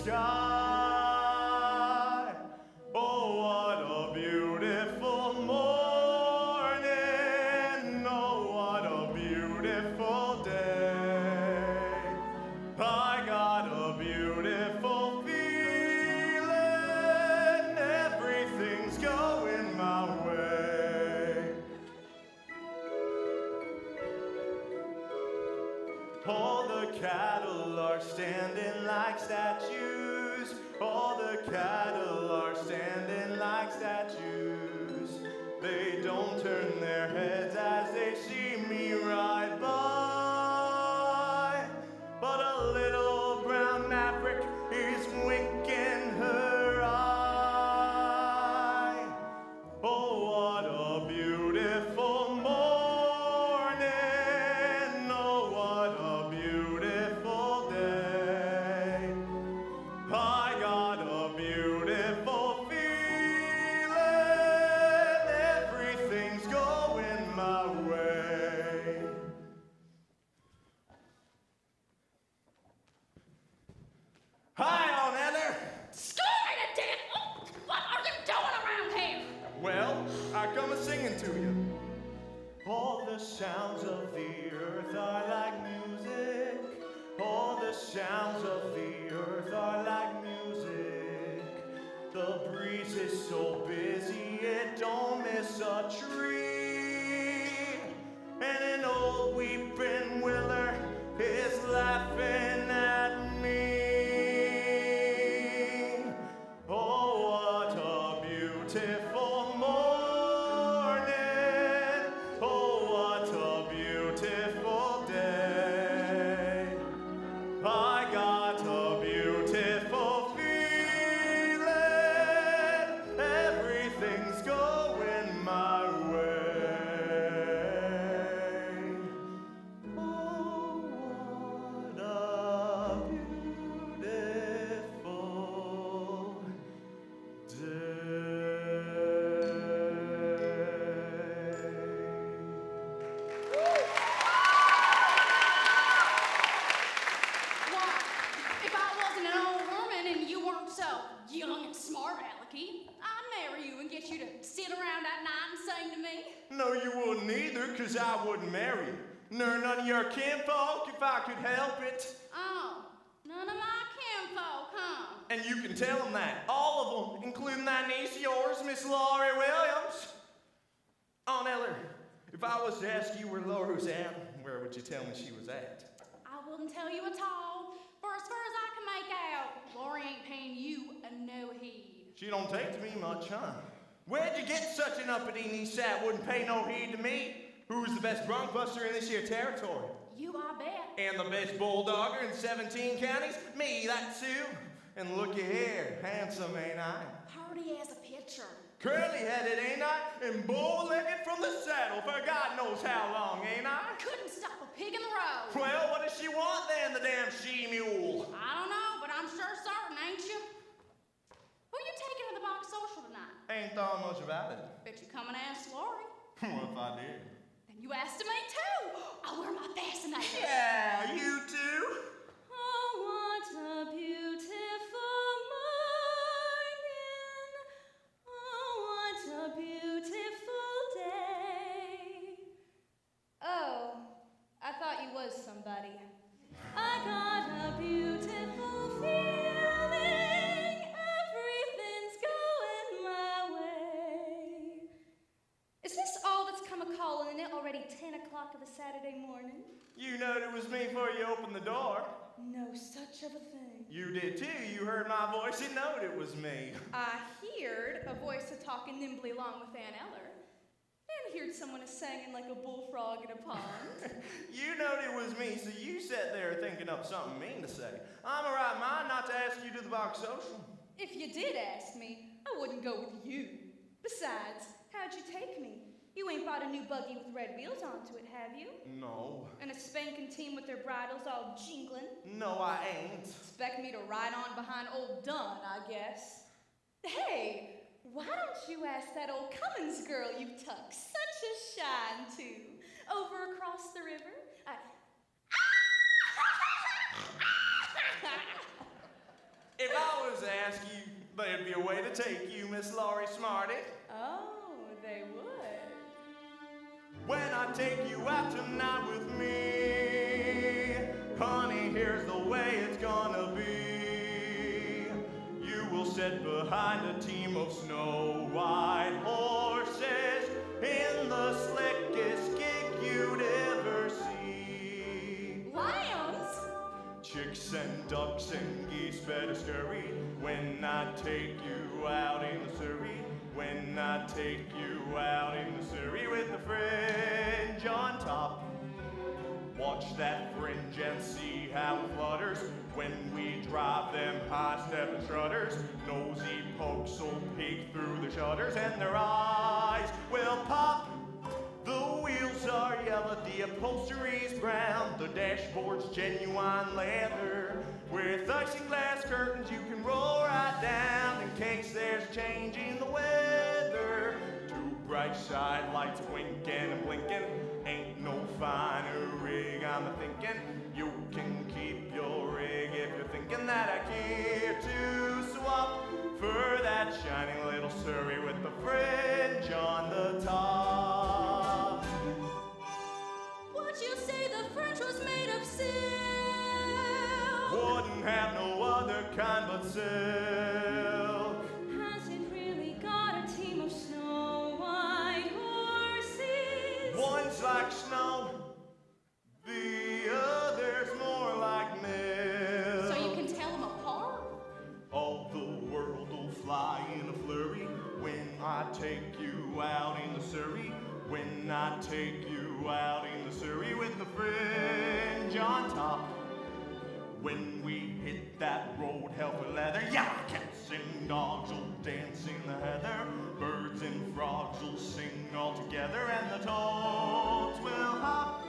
sky. Oh, what a beautiful morning. Oh, what a beautiful day. I got a beautiful feeling. Everything's going my way. All the cattle are standing like statues. All the cattle are standing like statues. They don't turn their heads as they see me ride by. But a little brown maverick is winking her eye. Oh, what a beautiful morning. Oh, what a beautiful day. I got a beautiful feeling. Everything's going my way. Hi, on Heather. Scold me to death! What are you doing around here? Well, I come a-singing to you. All the sounds of the earth are like music. All the sounds of the earth are like music. The breeze is so busy it don't miss a tree. And an old weeping willow is laughing at me. Oh, what a beautiful morning. Oh, what a beautiful day. I got a beautiful feeling. Everything's going my way. Oh, what a beautiful Why, if I wasn't an old woman and you weren't so young and smart, Alecky, I'd marry you and get you to sit around at night and sing to me. No, you wouldn't either, 'cause I wouldn't marry you. Nor none of your kinfolk if I could help it. Oh, none of my kinfolk, huh? And you can tell them that. All of them, including that niece of yours, Miss Laurie Williams. Aunt Eller, if I was to ask you where Laura was at, where would you tell me she was at? I wouldn't tell you at all. For as far as I can make out, Lori ain't paying you a no heed. She don't take to me much, huh? Where'd you get such an uppity niece that wouldn't pay no heed to me? Who's the best bronc buster in this here territory? You, I bet. And the best bulldogger in 17 counties? Me, that too. And looky here, handsome, ain't I? Hardy as a pitcher. Curly-headed, ain't I? And bow-legged from the saddle for God knows how long, ain't I? Couldn't stop a pig in the road. Well, what does she want then, the damn she-mule? I don't know, but I'm sure certain, ain't you? Who you taking to the box social tonight? Ain't thought much about it. Bet you come and ask Lori. What if I did? Then you asked me too. I'll wear my fascinator. Yeah, you too. Oh, what a beautiful morning. Oh, what a beautiful day. Oh, I thought you was somebody. I got a beautiful feeling. Everything's going my way. Is this all that's come a-calling it already 10 o'clock of a Saturday morning? You knowed it was me before you opened the door. No such of a thing. You did too. You heard my voice and knowed it was me. I heard a voice a-talking nimbly along with Aunt Eller, and heard someone a-singing like a bullfrog in a pond. You knowed it was me, so you sat there thinking up something mean to say. I'm a right mind not to ask you to the box social. If you did ask me, I wouldn't go with you. Besides, how'd you take me? You ain't bought a new buggy with red wheels onto it, have you? No. And a spanking team with their bridles all jingling? No, I ain't. Expect me to ride on behind old Dunn, I guess. Hey, why don't you ask that old Cummins girl you've tucked such a shine to over across the river? If I always ask you, there'd be a way to take you, Miss Laurie Smarty. Oh, they would. When I take you out tonight with me, honey, here's the way it's gonna be. You will sit behind a team of snow white horses in the slickest gig you'd ever see. Lions? Chicks and ducks and geese better scurry when I take you out in the Surrey. When I take you out in the Surrey with the fringe on top. Watch that fringe and see how it flutters when we drive them high-stepping strutters. Nosy pokes will peek through the shutters and their eyes will pop. The wheels are yellow, the upholstery's brown, the dashboard's genuine leather. With glass curtains you can roll right down in case there's change in the weather. Two bright side lights winking and blinking, ain't no finer rig I'm a-thinking. You can keep your rig if you're thinking that I care to swap for that shining little Surrey with the fringe on the top. Would you say the fringe was made of silk? Wouldn't have no other kind but silk. Has it really got a team of snow white horses? One's like snow, the other's more like milk. So you can tell them apart? All the world will fly in a flurry when I take you out in the Surrey. When I take you out in the Surrey with the fringe on top. When we hit that road, hell for leather, yeah, cats and dogs will dance in the heather. Birds and frogs will sing all together, and the toads will hop.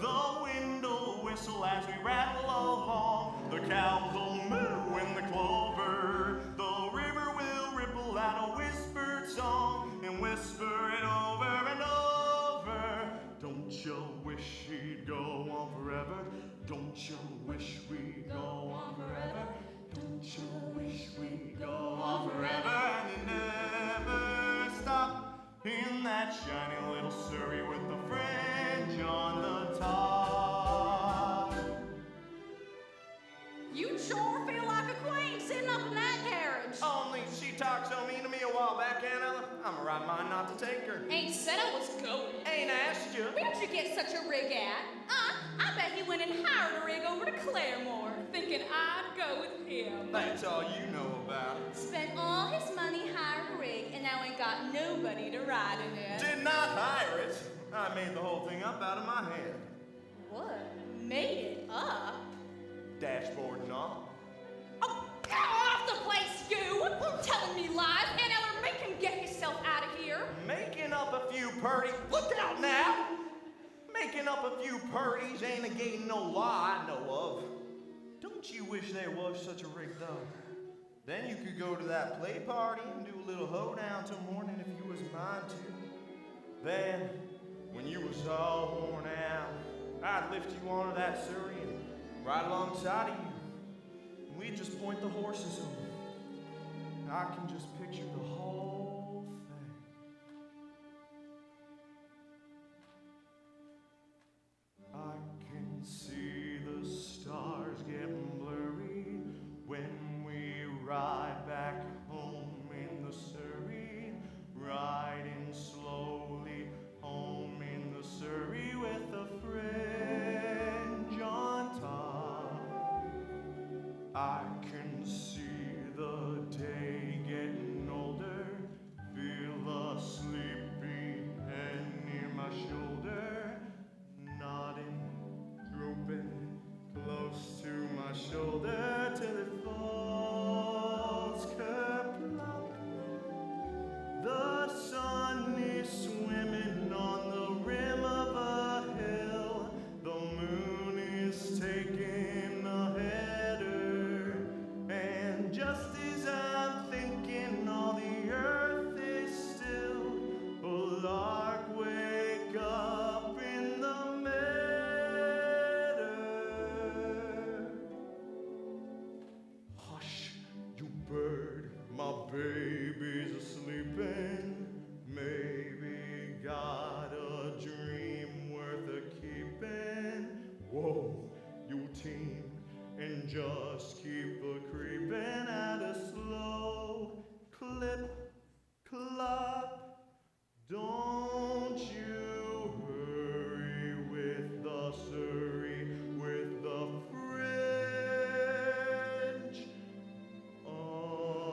The wind will whistle as we rattle along. The cows will moo in the clover. The river will ripple out a whispered song and whisper it over and over. Don't you wish he'd go on forever? Don't you wish we'd go on forever? Don't you wish we'd go on forever? And it never stop in that shiny little Surrey with the fringe on the top. You sure feel like a queen sitting up in that carriage. Only she talked so mean to me a while back, Aunt Ella. I'm a right mind not to take her. Ain't said I was going. Ain't asked you. Where'd you get such a rig at? I bet he went and hired a rig over to Claremore, thinking I'd go with him. That's all you know about it. Spent all his money hiring a rig, and now ain't got nobody to ride in it. Did not hire it. I made the whole thing up out of my head. What? Made it up? Dashboard and all. Oh, get off the place, you! Telling me lies, Aunt Eller, make him get yourself out of here. Making up a few purties. Look out now! Making up a few purties ain't negating no lie I know of. Don't you wish there was such a rig, though? Then you could go to that play party and do a little hoedown till morning if you was mine to. Then, when you was all worn out, I'd lift you onto that Surrey and ride alongside of you. And we'd just point the horses over. I can just picture the whole thing. I can see the stars getting blurry when we ride back home in the Surrey, riding slowly home in the Surrey with the fringe on top. I can see the day getting older, feel a sleepy head near my shoulder, nodding, drooping close to my shoulder till it falls kerplop. The sun is swimming on the rim of a hill. The moon is taking a header, just keep a-creeping at a slow clip, clop. Don't you hurry with the surrey, with the fringe on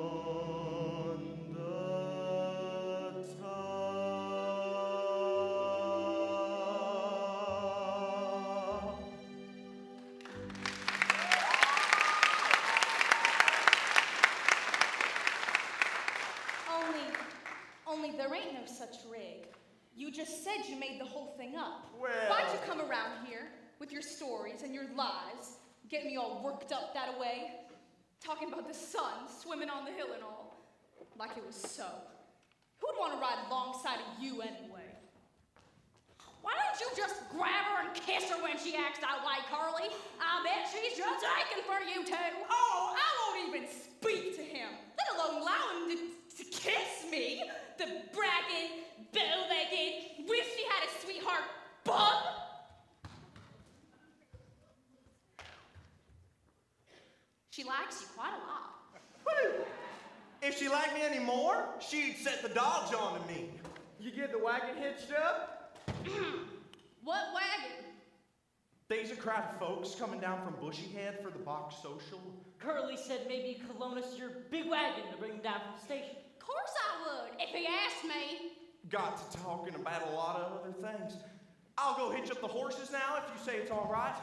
the top. Only there ain't no such rig. You just said you made the whole thing up. Well... Why'd you come around here with your stories and your lies, getting me all worked up that way? Talking about the sun swimming on the hill and all. Like it was so. Who'd want to ride alongside of you anyway? Why don't you just grab her and kiss her when she acts that way, Curly? I bet she's just aching for you too. Oh, I won't even speak to him, let alone allow him to kiss me. The bragging, bow-legged, wish he had a sweetheart bum. She likes you quite a lot. Whew. If she liked me anymore, she'd set the dogs on to me. You get the wagon hitched up? What wagon? There's a crowd of folks coming down from Bushyhead for the box social. Curly said maybe you could loan us your big wagon to bring him down from the station. Of course I would, if he asked me. Got to talking about a lot of other things. I'll go hitch up the horses now if you say it's all right.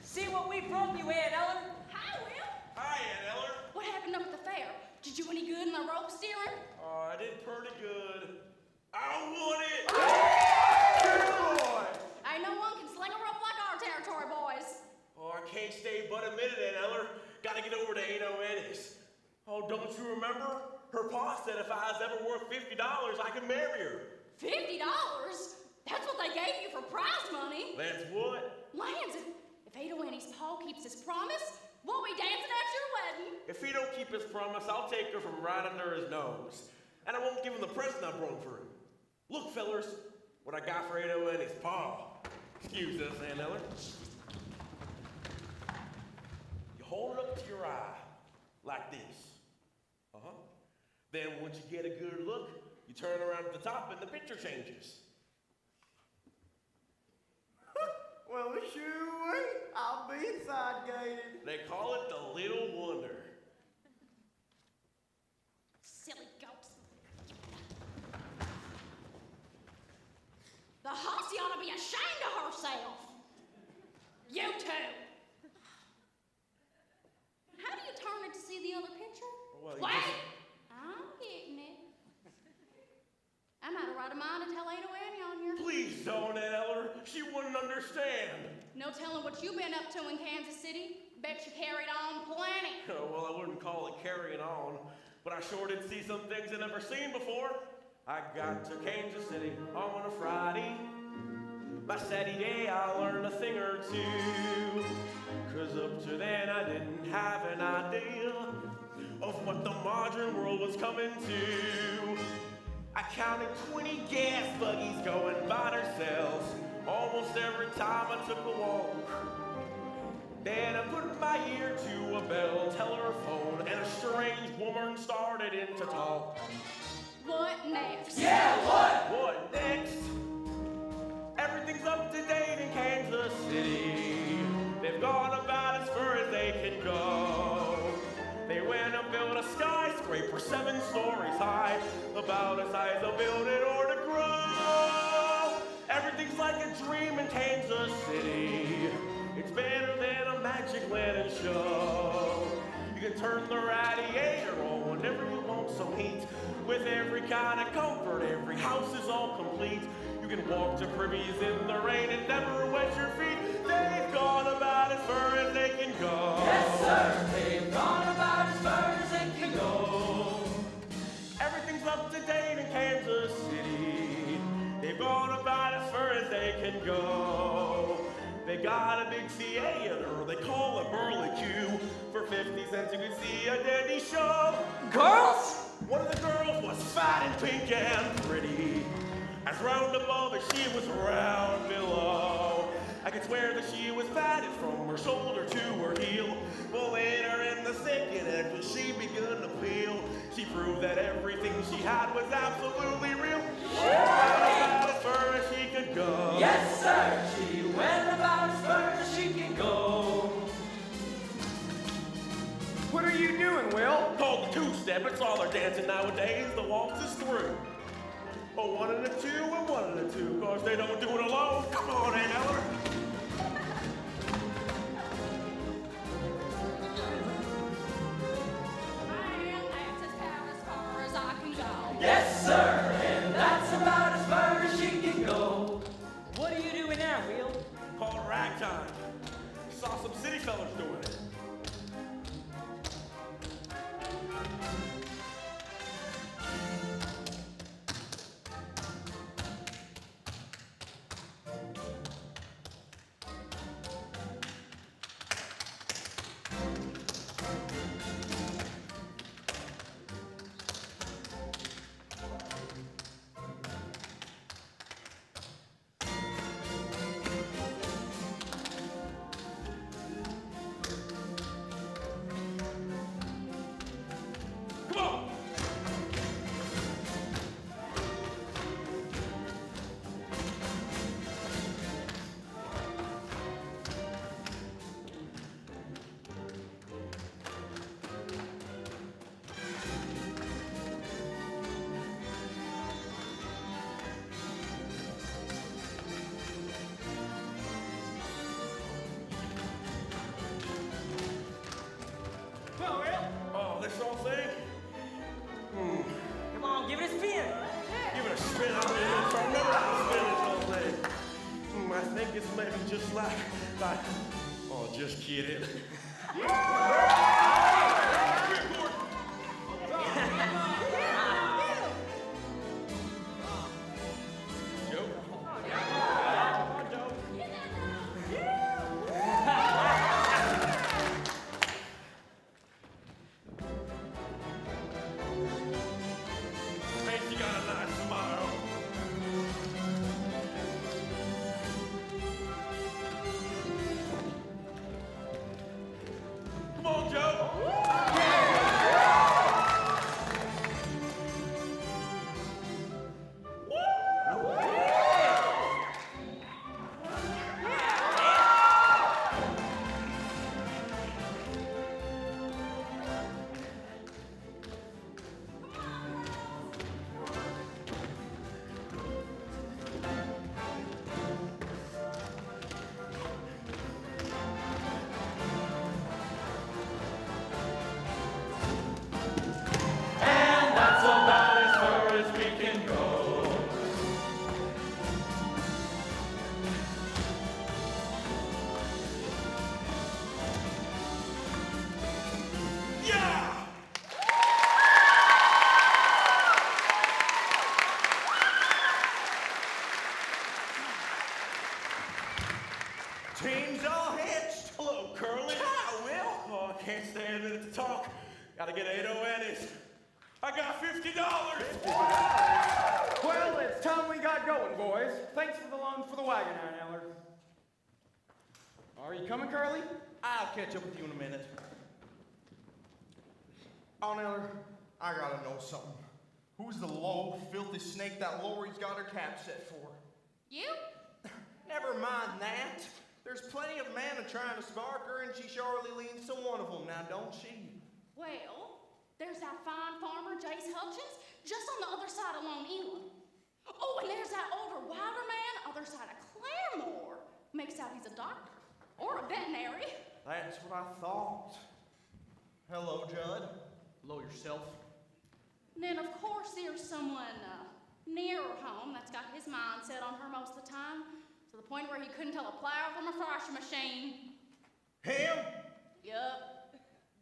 See what we brought you, Aunt Eller? Hi, Will. Hi, Aunt Eller. What happened up at the fair? Did you do any good in the rope steering? Oh, I did pretty good. I won it! Good boy! Ain't no one can sling a rope like our territory boys. Oh, I can't stay but a minute, Aunt Eller. Gotta get over to Aunt Eddie's. Oh, don't you remember? Her pa said if I was ever worth $50, I could marry her. $50? That's what they gave you for prize money. That's what? Lance, if Ada Winnie's pa keeps his promise, we'll be dancing at your wedding. If he don't keep his promise, I'll take her from right under his nose. And I won't give him the present I brought for him. Look, fellers, what I got for Ada Winnie's pa. Excuse us, Aunt Eller. You hold it up to your eye, like this. Then once you get a good look, you turn around at the top and the picture changes. Well, shoo-wee, I'll be side-gated. They call it the Little Wonder. Silly goats. The hussy ought to be ashamed of herself. You too. How do you turn it to see the other picture? Well, Wait! I'm getting it. I might have right a mind to tell Ada Winnie on here. Please don't, Aunt Eller. She wouldn't understand. No telling what you've been up to in Kansas City. Bet you carried on plenty. Oh, well, I wouldn't call it carrying on, but I sure did see some things I'd never seen before. I got to Kansas City on a Friday. By Saturday, I learned a thing or two. 'Cause up to then, I didn't have an idea of what the modern world was coming to. I counted 20 gas buggies going by themselves almost every time I took a walk. Then I put my ear to a bell telephone and a strange woman started in to talk. What next? Yeah, what? What next? Everything's up to date in Kansas City. They've gone about as far as they can go. They went and built a skyscraper 7 stories high, about the size of building or to grow. Everything's like a dream in Kansas City. It's better than a Magic Lantern show. You can turn the radiator on whenever you want some heat. With every kind of comfort, every house is all complete. You can walk to Privies in the rain and never wet your feet. They've gone about as far as they can go. Yes, sir. They've gone about as far as they can go. Everything's up to date in Kansas City. They've gone about as far as they can go. They got a big theater they call a Burlicue. For 50 cents you can see a dandy show. Girls? One of the girls was fat and pink and pretty. As round above as she was round below. I could swear that she was fatted from her shoulder to her heel. But later in the second act, when she begun to peel, she proved that everything she had was absolutely real. She went about as far as she could go. Yes, sir, she went about as far as she could go. What are you doing, Will? Called the two-step, it's all they're dancing nowadays. The waltz is through. Oh, one and a two, and one and a two, cause they don't do it alone. Come on, Aunt Eller. And that's about as far as I can go. Yes, sir, and that's about as far as she can go. What are you doing now, Will? Called ragtime. Saw some city fellas doing it. Come on! Well, Will. Oh, this whole thing? Come on, give it a spin. Give it a spin. I remember how to spin this whole thing. I think it's maybe just like, oh, just kidding. Joe? Ain't she got a nice smile? Come on, Joe. And that's about as far as we can go. Yeah! Team's all hitched. Hello, Curly. Hi, Will. Oh, I can't stay a minute to talk. Gotta get 8 O's. I got $50. Well, it's time we got going, boys. Thanks for the loan for the wagon, Aunt Eller. Are you coming, Curly? I'll catch up with you in a minute. Aunt Eller, I gotta know something. Who's the low, filthy snake that Lori's got her cap set for? You? Never mind that. There's plenty of men a trying to spark her, and she surely leans to one of them now, don't she? Well, there's that fine farmer, Jace Hutchins, just on the other side of Lone Elam. Oh, and there's that older, wilder man, other side of Claremore. Makes out he's a doctor. Or a veterinary. That's what I thought. Hello, Judd. Hello yourself. And then, of course, there's someone nearer home that's got his mind set on her most of the time, to the point where he couldn't tell a plow from a thrashing machine. Him? Yup,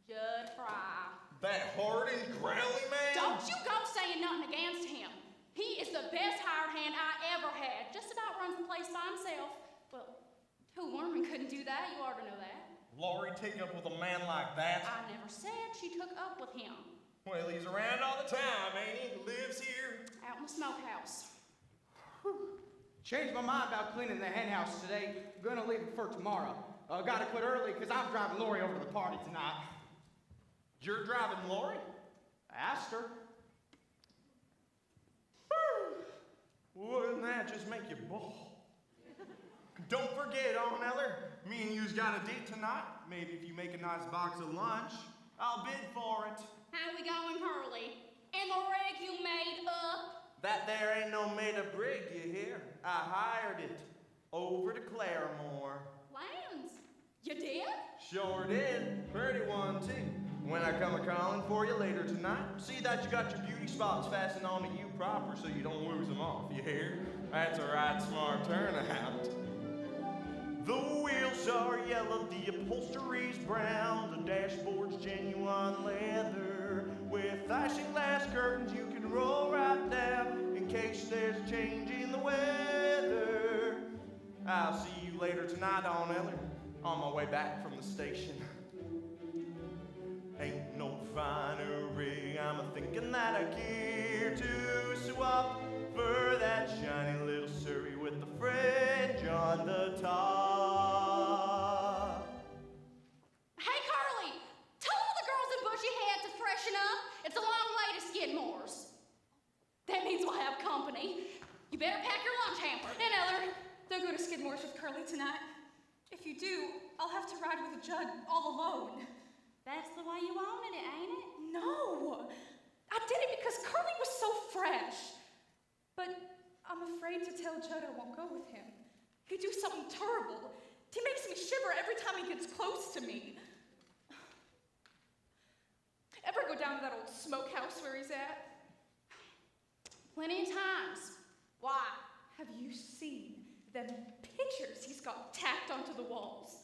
Jud Fry. That hard and growly man? Don't you go saying nothing against him. He is the best hired hand I ever had. Just about runs the place by himself. Well, two women couldn't do that. You ought to know that. Lori take up with a man like that? I never said she took up with him. Well, he's around all the time, ain't he? Lives here. Out in the smokehouse. Changed my mind about cleaning the hen house today. Gonna leave it for tomorrow. Gotta quit early because I'm driving Lori over to the party tonight. You're driving Lori? I asked her. Wouldn't that just make you bawl? Don't forget, Aunt Eller, me and you's got a date tonight. Maybe if you make a nice box of lunch, I'll bid for it. How we going, Hurley? And the rig you made up? That there ain't no made-up rig, you hear? I hired it. Over to Claremore. Lands? You did? Sure did. Pretty one, too. When I come a-calling for you later tonight, see that you got your beauty spots fastened onto you proper so you don't lose them off, you hear? That's a right smart turnout. The wheels are yellow, the upholstery's brown, the dashboard's genuine leather. With isinglass curtains you can roll right down in case there's a change in the weather. I'll see you later tonight, Aunt Eller, on my way back from the station. Ain't no finer rig, I'm a-thinking that I care to swap for that shiny little Surrey with the fringe on the top. Hey, Carly, tell all the girls in Bushy Head to freshen up. It's a long way to Skidmore's. That means we'll have company. You better pack your lunch hamper. And Eller, don't go to Skidmore's with Curly tonight. If you do, I'll have to ride with Judd all alone. That's the way you wanted it, ain't it? No! I did it because Curly was so fresh. But I'm afraid to tell Judd I won't go with him. He'd do something terrible. He makes me shiver every time he gets close to me. Ever go down to that old smokehouse where he's at? Plenty of times. Why? Have you seen them pictures he's got tacked onto the walls?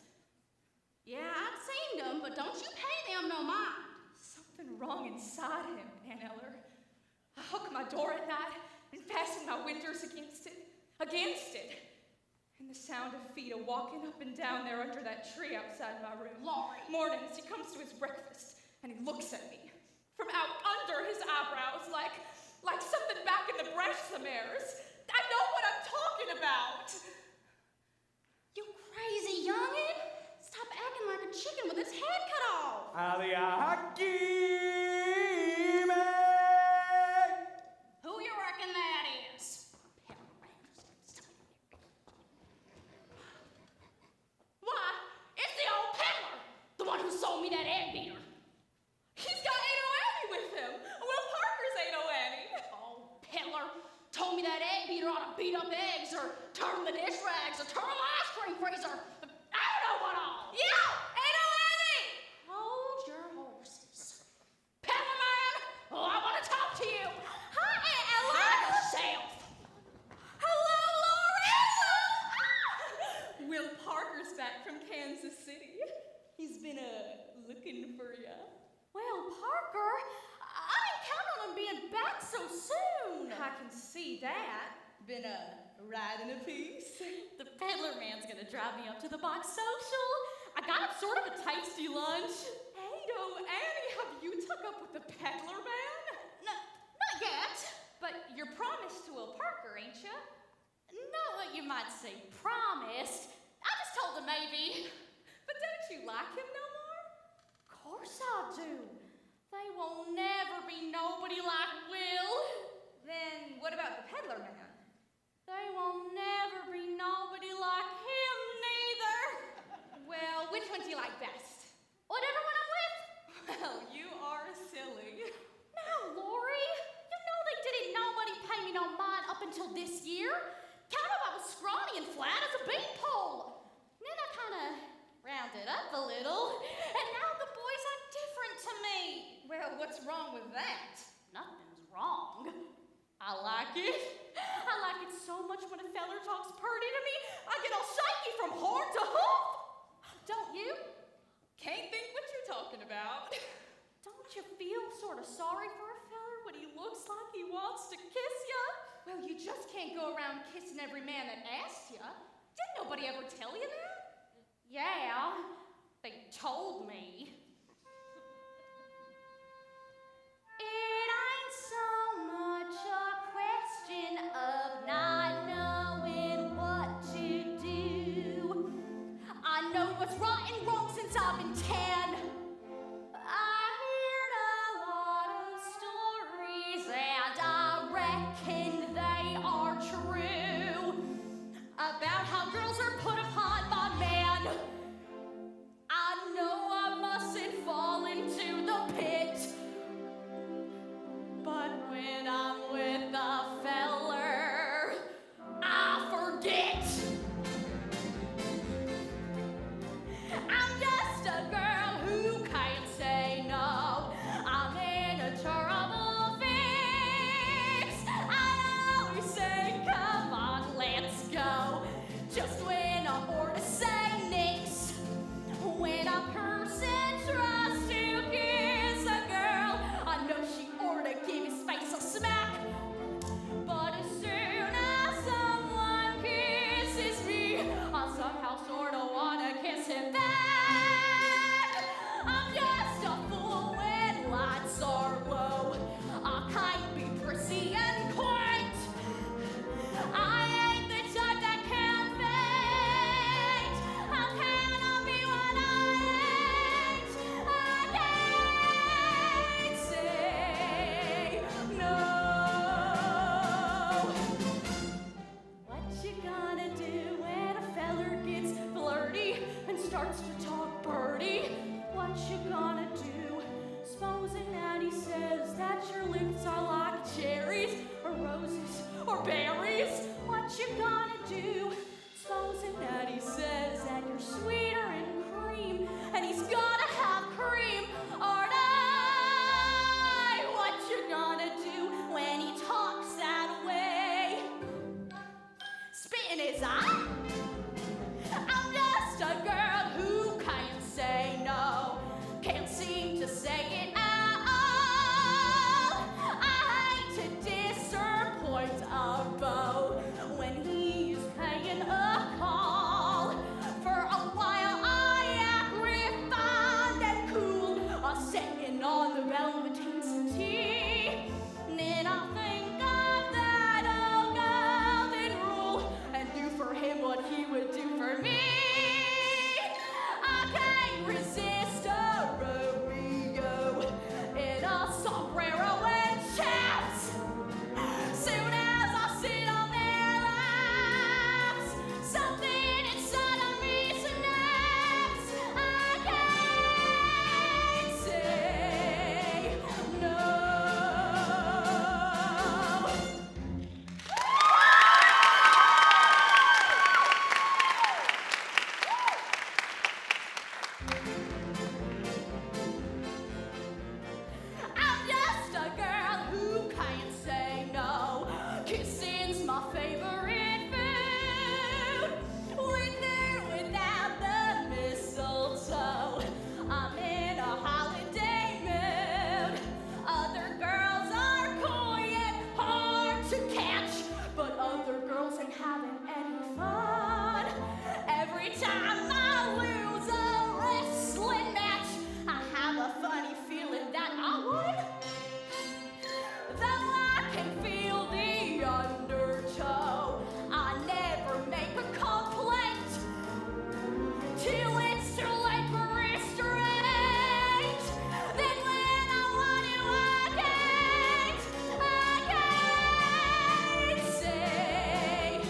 Yeah, I've seen them, but don't you pay them no mind. Something wrong inside him, Aunt Eller. I hook my door at night and fasten my windows against it. And the sound of feet a walking up and down there under that tree outside my room. Lori. Mornings he comes to his breakfast and he looks at me from out under his eyebrows like something back in the breast somewheres. I know what I'm talking about. You crazy youngin'. Stop acting like a chicken with its head cut off. Who you reckon that is? Why, it's the old peddler, the one who sold me that egg beater. He's got Aunt Annie with him. Will Parker's Aunt Annie. Old peddler told me that egg beater ought to beat up eggs or turn the dish rags or turn the ice cream freezer. I don't know what all. Yeah, Aunt Annie! Hold your horses. Peddler man, oh, I want to talk to you. Hi, Aunt Ella. By yourself. Hello, Lori. Will Parker's back from Kansas City. He's been looking for ya. Well, Parker, I didn't count on him being back so soon. I can see that. Been riding a piece. The peddler man's gonna drive me up to the box social. I got him sort of a tasty lunch. Ado, Annie, have you took up with the peddler man? Not yet. But you're promised to Will Parker, ain't ya? Not what you might say promised. I just told him maybe. But don't you like him no more? Course I do. They will never be nobody like Will. Then what about the peddler man? They will never be nobody like him neither. Well, which one do you like best? Whatever one I'm with. Well, you are silly. Now, Lori, you know they didn't nobody pay me no mind up until this year. Kind of I was scrawny and flat as a beanpole. Then I kind of rounded up a little, and now the boys are different to me. Well, what's wrong with that? Nothing's wrong. I like it. I like it so much when a feller talks purty to me, I get all shaky from horn to hoof. Don't you? Can't think what you're talking about. Don't you feel sort of sorry for a feller when he looks like he wants to kiss ya? Well, you just can't go around kissing every man that asks ya. Didn't nobody ever tell you that? Yeah, they told me. It ain't so much a question of not knowing I know what's right and wrong since I've been 10. I heard a lot of stories and I reckon they are true about how girls are put upon by men. I know I mustn't fall into the pit, but when I'm with a feller, I forget. I'm just a girl who can't say no. I'm in a terrible fix. I always say, come on, let's go. Just when I ought to say nix. When a person tries to kiss a girl, I know she ought to give his face a smack. But as soon as someone kisses me, I somehow sorta wanna kiss him back. I'm just a fool when lights are low. I can't be prissy and quaint. I ain't the type that can faint. How can I be what I ain't? I can't say no. What you gonna do when a feller gets flirty and starts to talk birdie? What you gonna do? Supposing that he says that your lips are like cherries or roses or berries. What you gonna do? Supposing that he says that you're sweeter than cream and he's gotta have cream or die. What you gonna do when he talks that way? Spit in his eye? I'm just a girl who can't say no, can't seem to say it at all. I hate to disappoint a beau when he's paying a call. For a while I act refined and cool, sitting on the velveteen settee. And then I think of that old golden rule and do for him what he would do for me. I can't resist a Romeo in a sombrero and chaps. Soon as I sit on their laps, something inside of me snaps. I can't say no. I'm just a girl who can't say no. Kissing's my favorite food. With or without the mistletoe, I'm in a holiday mood. Other girls are coy and hard to catch, but other girls ain't having any fun. Every time I lose a wrestling match, I have a funny feeling that I won. Though I can feel the undertow, I never make a complaint till it's too late for restraint. Then when I want you, I can't say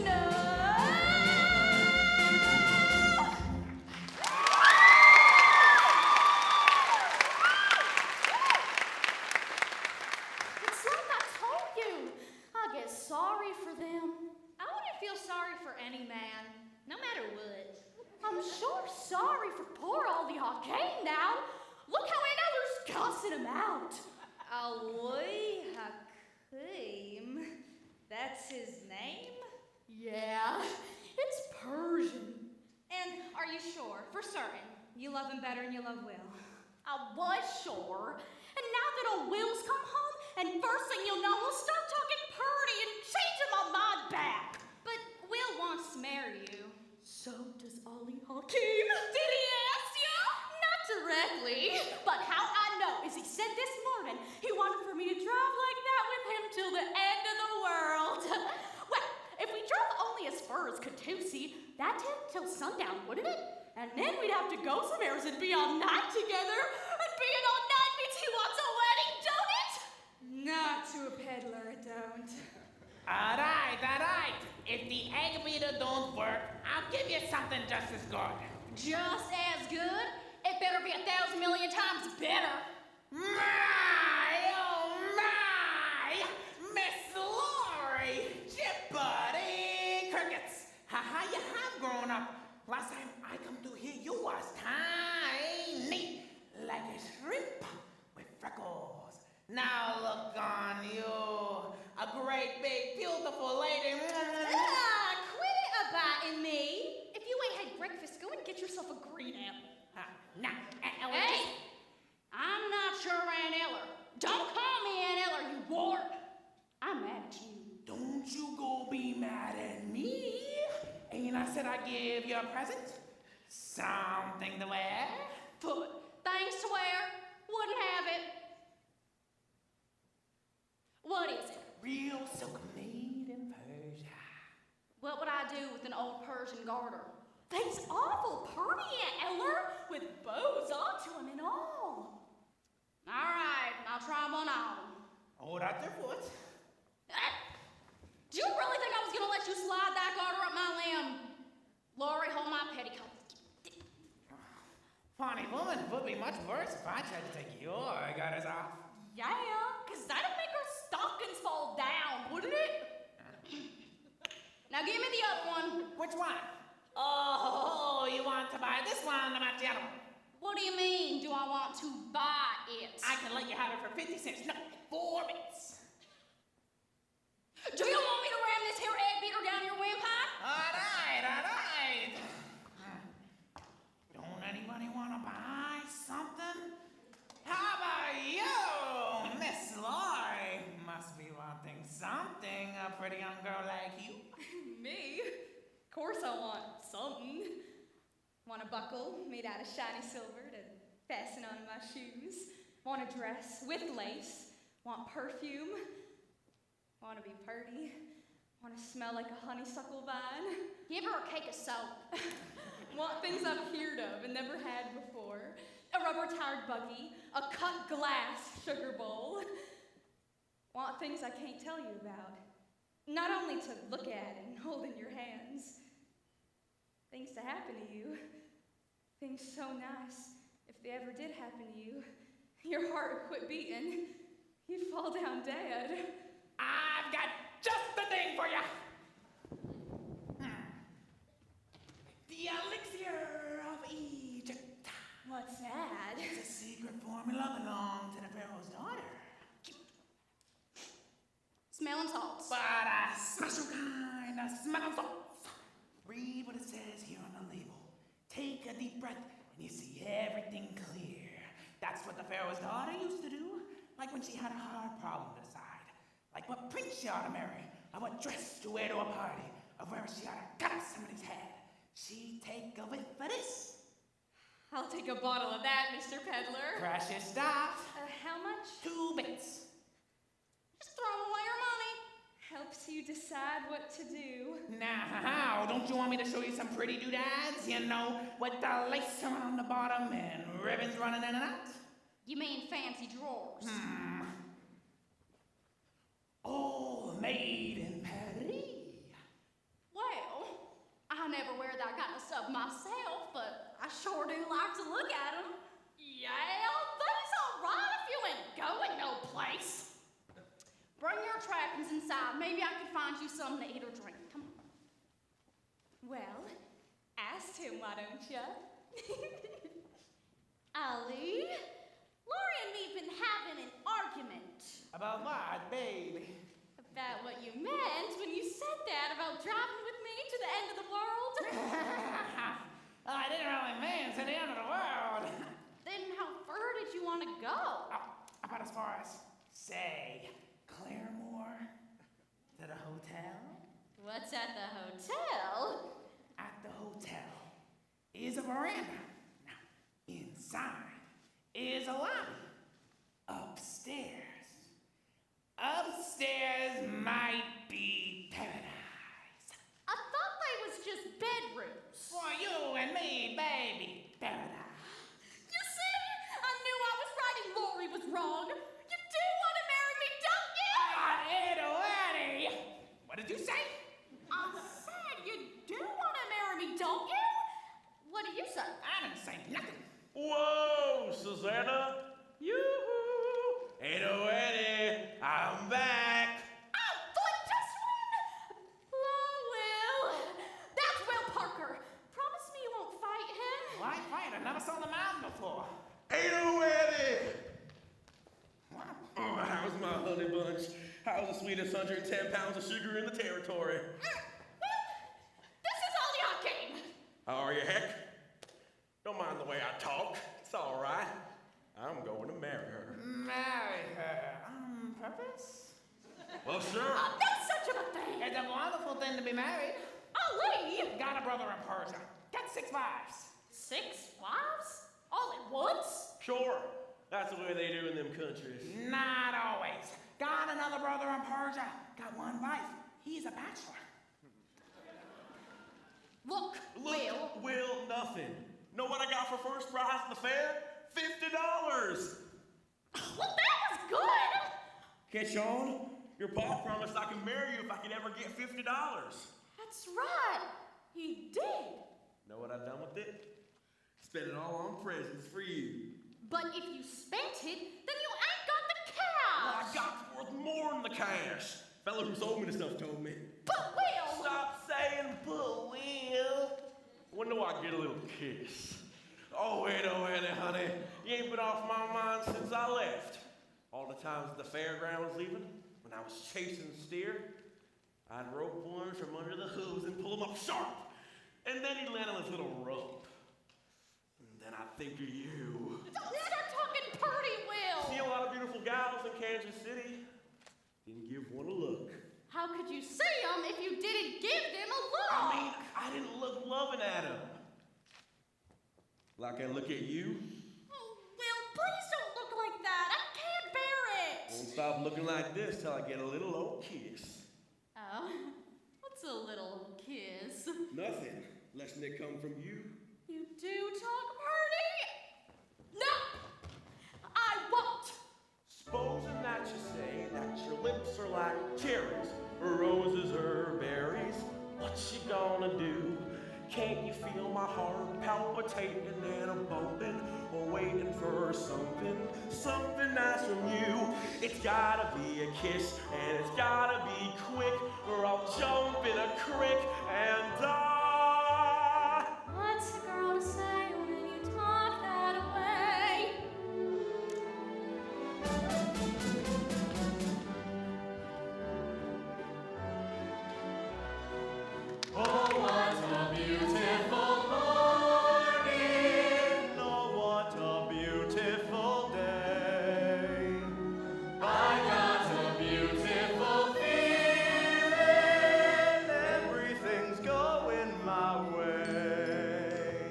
no. It's like I told you. I get sorry for them. I wouldn't feel sorry for any man, no matter what. I'm sure sorry for poor oldie Hawkane now. Look how another's cussing him out. Aloy Hakim. That's his name? Yeah, it's Persian. And are you sure, for certain, you love him better than you love Will? I was sure. And now that old Will's come home, and first thing you'll know, we'll start talking purty and changing my mind back. But Will wants to marry you. So does Ollie Hakim. Did he ask you? Not directly, but how I know is he said this morning he wanted for me to drive like that with him till the end of the world. Well, if we drove only as far as Catoosie, that'd take till sundown, wouldn't it? And then we'd have to go somewhere and be all night together. And being all night means he wants a wedding, don't it? Not to a peddler, it don't. All right. If the egg beater don't work, I'll give you something just as good. Just as good? It better be 1,000 million times better. Oh my! Miss Laurie! Jibbity crickets! How you have grown up? Last time I come to here, you was tiny, like a shrimp with freckles. Now look on you, a great big beautiful lady. Quit it a-biting me. If you ain't had breakfast, go and get yourself a green apple. Nah, Hey, I'm not your Aunt Eller. Don't call me Aunt Eller, you wart. I'm mad at you. don't you go be mad at me. Ain't I said I'd give you a present? Something to wear? Foot. Things to wear. Wouldn't have it. What is it? Real silk made in Persia. What would I do with an old Persian garter? Things awful pretty, Aunt Eller, with bows onto 'em and all. All right, I'll try one on. Hold out your foot. Do you really think I was gonna let you slide that garter up my limb? Laurie, hold my petticoat. Funny woman, it would be much worse if I tried to take your garters off. Yeah, 'cause that'd make her stockings fall down, wouldn't it? Now give me the other one. Which one? Oh, you want to buy this one about the other one? What do you mean, do I want to buy it? I can let you have it for 50 cents. No, 4 bits. Do you want me to ram this here egg beater down your windpipe? All right. Don't anybody want to buy something? How about you, Miss Laurie? Must be wanting something, a pretty young girl like you. Me? Of course I want something. Want a buckle made out of shiny silver to fasten on my shoes. Want a dress with lace. Want perfume. Want to be pretty. Want to smell like a honeysuckle vine. Give her a cake of soap. Want things I've heard of and never had before. A rubber-tired buggy. A cut glass sugar bowl. Want things I can't tell you about. Not only to look at and hold in your hands. Things to happen to you. Things so nice. If they ever did happen to you, your heart would quit beating. You'd fall down dead. I've got just the thing for you. The elixir of Egypt. What's that? It's a secret formula belonged to the Pharaoh's daughter. Smelling salts. But a special kind of smelling salts. Read what it says here on the label. Take a deep breath and you see everything clear. That's what the Pharaoh's daughter used to do. Like when she had a hard problem to decide. Like what prince she ought to marry, or what dress to wear to a party, or where she ought to cut off somebody's head. She'd take a whiff for this. I'll take a bottle of that, Mr. Peddler. Precious stuff. How much? 2 bits. Just throwing away your money. Helps you decide what to do. Now, don't you want me to show you some pretty doodads? You know, with the lace around the bottom and ribbons running in and out? You mean fancy drawers? All made in Paris. Well, I never wear that kind of stuff myself, but I sure do like to look at them. Yeah, things all right if you ain't going no place. Bring your trappings inside. Maybe I can find you something to eat or drink. Come on. Well, ask him, why don't ya? Ali, Laurie and me've been having an argument. About what, baby? About what you meant when you said that about driving with me to the end of the world. I didn't really mean to the end of the world. Then how far did you want to go? About as far as, say, Claremore to the hotel? What's at the hotel? At the hotel is a veranda. Now, inside is a lobby. Upstairs might be paradise. I thought they was just bedrooms. For you and me, baby. Paradise. You see? I knew I was right and Lori was wrong. You do want to marry me, don't you? Eddie. What did you say? I said you do want to marry me, don't you? What do you say? I didn't say nothing. Whoa, Susanna. Yoo-hoo. Eddie, I'm back. Oh, foot just win! Hello, Will. That's Will Parker. Promise me you won't fight him. Why fight? I never saw the man before. Eddie. Oh, how's my honey bunch? How's the sweetest 110 pounds of sugar in the territory? Well, this is all y'all game. How are you, Heck? Don't mind the way I talk. It's all right. I'm going to marry her. Marry her. On purpose? Well, sure. That's such a thing. It's a wonderful thing to be married. Ali! Got a brother in Persia. Got 6 wives. 6 wives? All at once? Sure. That's the way they do in them countries. Not always. Got another brother in Persia. Got 1 wife. He's a bachelor. Look, Will, nothing. Know what I got for first prize at the fair? $50. Well, that was good. Catch on? Your pa promised I could marry you if I could ever get $50. That's right. He did. Know what I done with it? Spent it all on presents for you. But if you spent it, then you ain't got the What I cash. got's worth more than the cash. Fella who sold me the stuff told me. But Will. Stop saying but Will. When do I get a little kiss? Oh, Eddie, honey. You ain't been off my mind since I left. All the times at the fairgrounds leaving, when I was chasing steer, I'd rope one from under the hooves and pull him up sharp. And then he'd land on his little rope. And then I'd think of you. Don't start talking purty, Will. See a lot of beautiful gals in Kansas City. Didn't give one a look. How could you see them if you didn't give them a look? I mean, I didn't look loving at him. Like I look at you. Oh, Will, please don't look like that. I can't bear it. Won't stop looking like this till I get a little old kiss. Oh, what's a little kiss? Nothing, less than it come from you. You do talk purty? No, I won't. Supposing that you say that your lips are like cherries, or roses or berries, what you gonna do? Can't you feel my heart palpitating and a bumping, or waiting for something nice from you? It's gotta be a kiss, and it's gotta be quick, or I'll jump in a creek and die. What's a girl to say when you talk that way? Oh, what a beautiful morning! Oh, what a beautiful day! I got a beautiful feeling. Everything's going my way.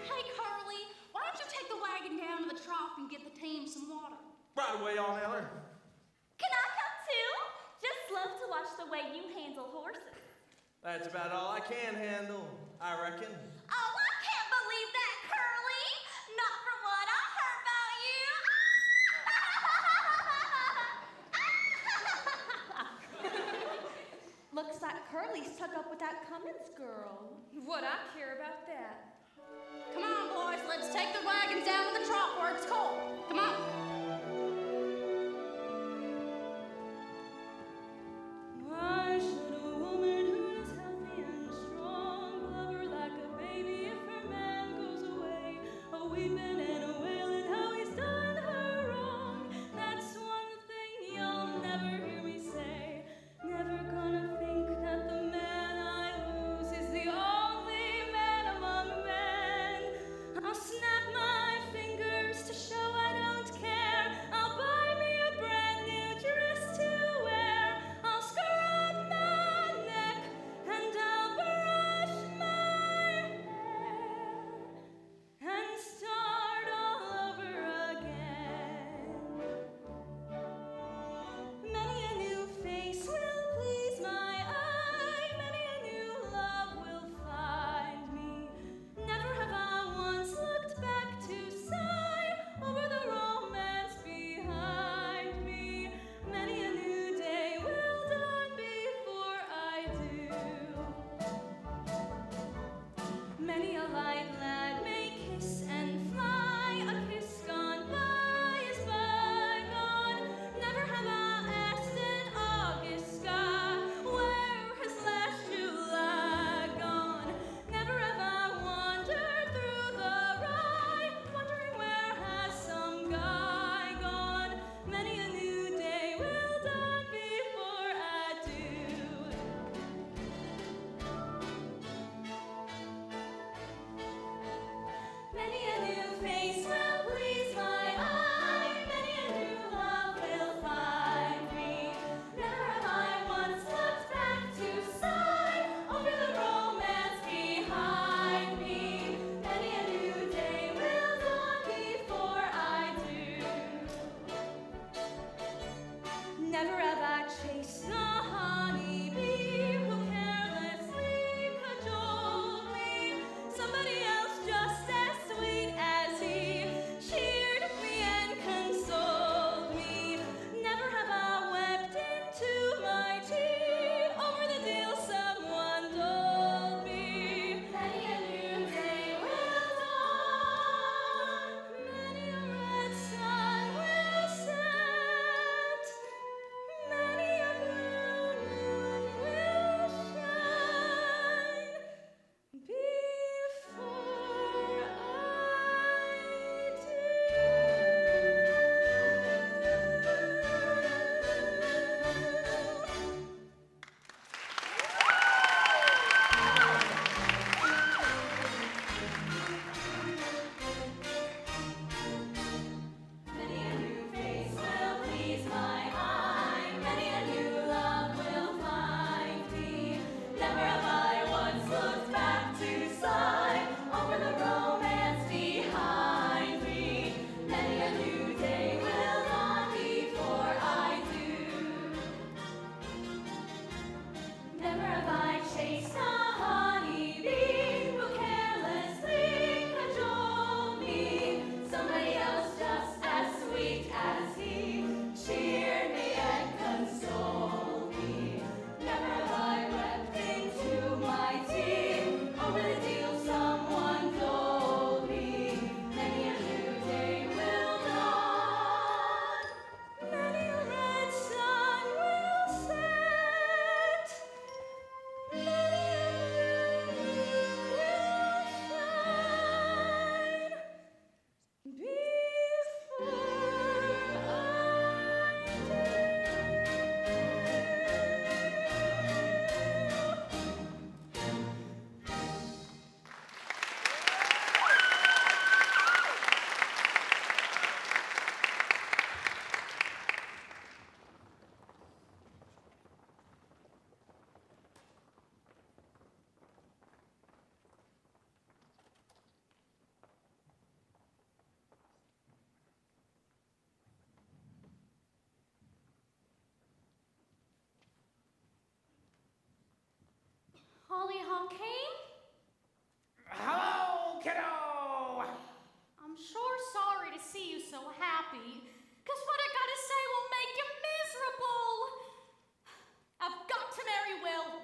Hey, Carly, why don't you take the wagon down to the trough and get the team some water? Right away, y'all, Eller. Can I come too? Just love to watch the way you handle horses. That's about all I can handle, I reckon. Oh, I can't believe that, Curly! Not from what I heard about you. Looks like Curly's stuck up with that Cummins girl. What I care about that? Come on, boys, let's take the wagons down to the trough where it's cold. Come on. Why should a woman who is healthy and strong love her like a baby if her man goes away? A weeping and a wailing how he's done her wrong. That's one thing you'll never hear me say. Never gonna think that the man I lose is the only man among men. I'll snap my fingers to show I don't care. I'll buy me a brand new dress to wear. I'll scrub my neck and I'll brush my hair and start Holly Hakeem? Hello, kiddo! I'm sure sorry to see you so happy, because what I gotta say will make you miserable. I've got to marry Will.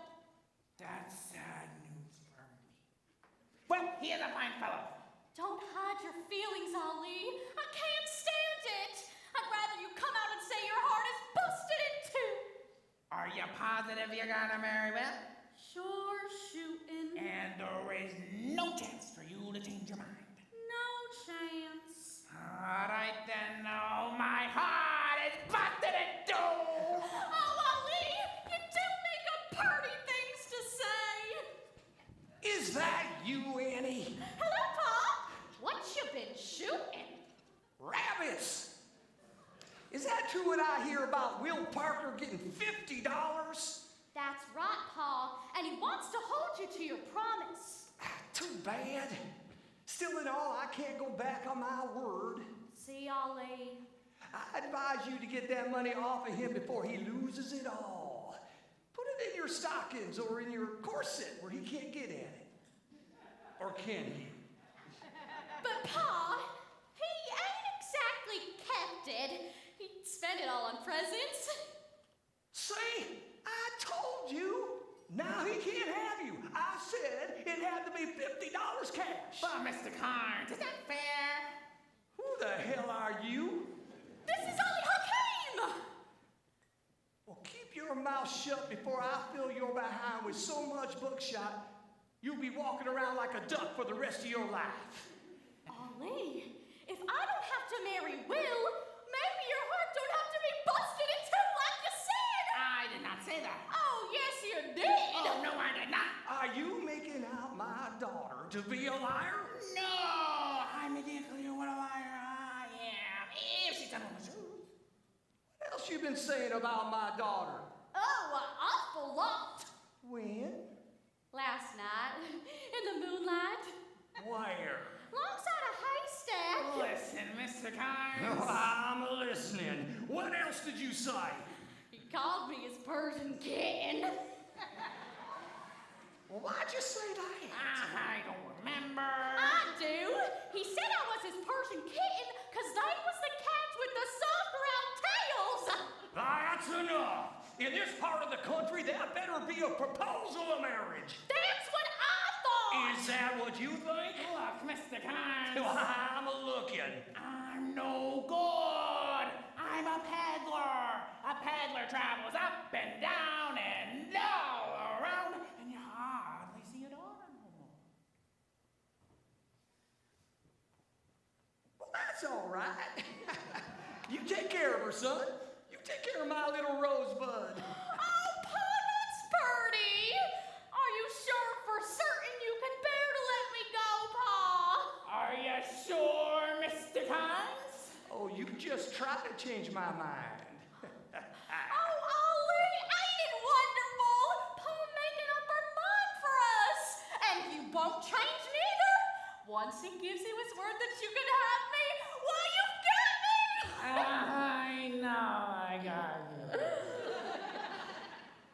That's sad news for me. Well, he is a fine fellow. Don't hide your feelings, Ali. I can't stand it. I'd rather you come out and say your heart is busted in two. Are you positive you're gonna marry Will? Sure shooting. And there is no chance for you to change your mind. No chance. All right then, oh, my heart is busted in two. Oh, Ali, you do make up pretty things to say. Is that you, Annie? Hello, Pa. What you been shooting? Rabbits! Is that true what I hear about Will Parker getting $50? That's right, Pa. And he wants to hold you to your promise. Too bad. Still in all, I can't go back on my word. See, Ali. I advise you to get that money off of him before he loses it all. Put it in your stockings or in your corset where he can't get at it. Or can he? But, Pa, he ain't exactly kept it. He'd spend it all on presents. See? I told you. Now he can't have you. I said it had to be $50 cash. But, Mr. Carnes, is that fair? Who the hell are you? This is Ali Hakeem! Well, keep your mouth shut before I fill your behind with so much buckshot, you'll be walking around like a duck for the rest of your life. Ali, if I don't have to marry Will, maybe your heart don't have to be busted in two like you said! I did not say that. Oh, yes, you did! Oh, no, I did not. Are you making out my daughter to be a liar? No, I'm making it clear what a liar I am. If she's telling the truth. What else you been saying about my daughter? Oh, an awful lot. When? Last night, in the moonlight, Where? alongside a haystack. Listen, Mr. Carnes. Oh, I'm listening. What else did you say? He called me his Persian kitten. Well, why'd you say that? I don't remember. I do. He said I was his Persian kitten because they was the cats with the soft round tails. That's enough. In this part of the country, that better be a proposal of marriage. That's what I thought. Is that what you think? Look, Mr. Carnes. Well, I'm looking. I'm no good. I'm a peddler. A peddler travels up and down and all around, and you hardly see a daughter no more. Well, that's all right. You take care of her, son. You take care of my little rosebud. Oh, Pa, that's Birdie. Are you sure for certain you can bear to let me go, Pa? Are you sure, Mr. Carnes? Oh, you just try to change my mind. Oh, Ollie, ain't it wonderful? Pa making up her mind for us. And you won't change neither. Once he gives you his word that you can have me, why, you've got me. I know I got you.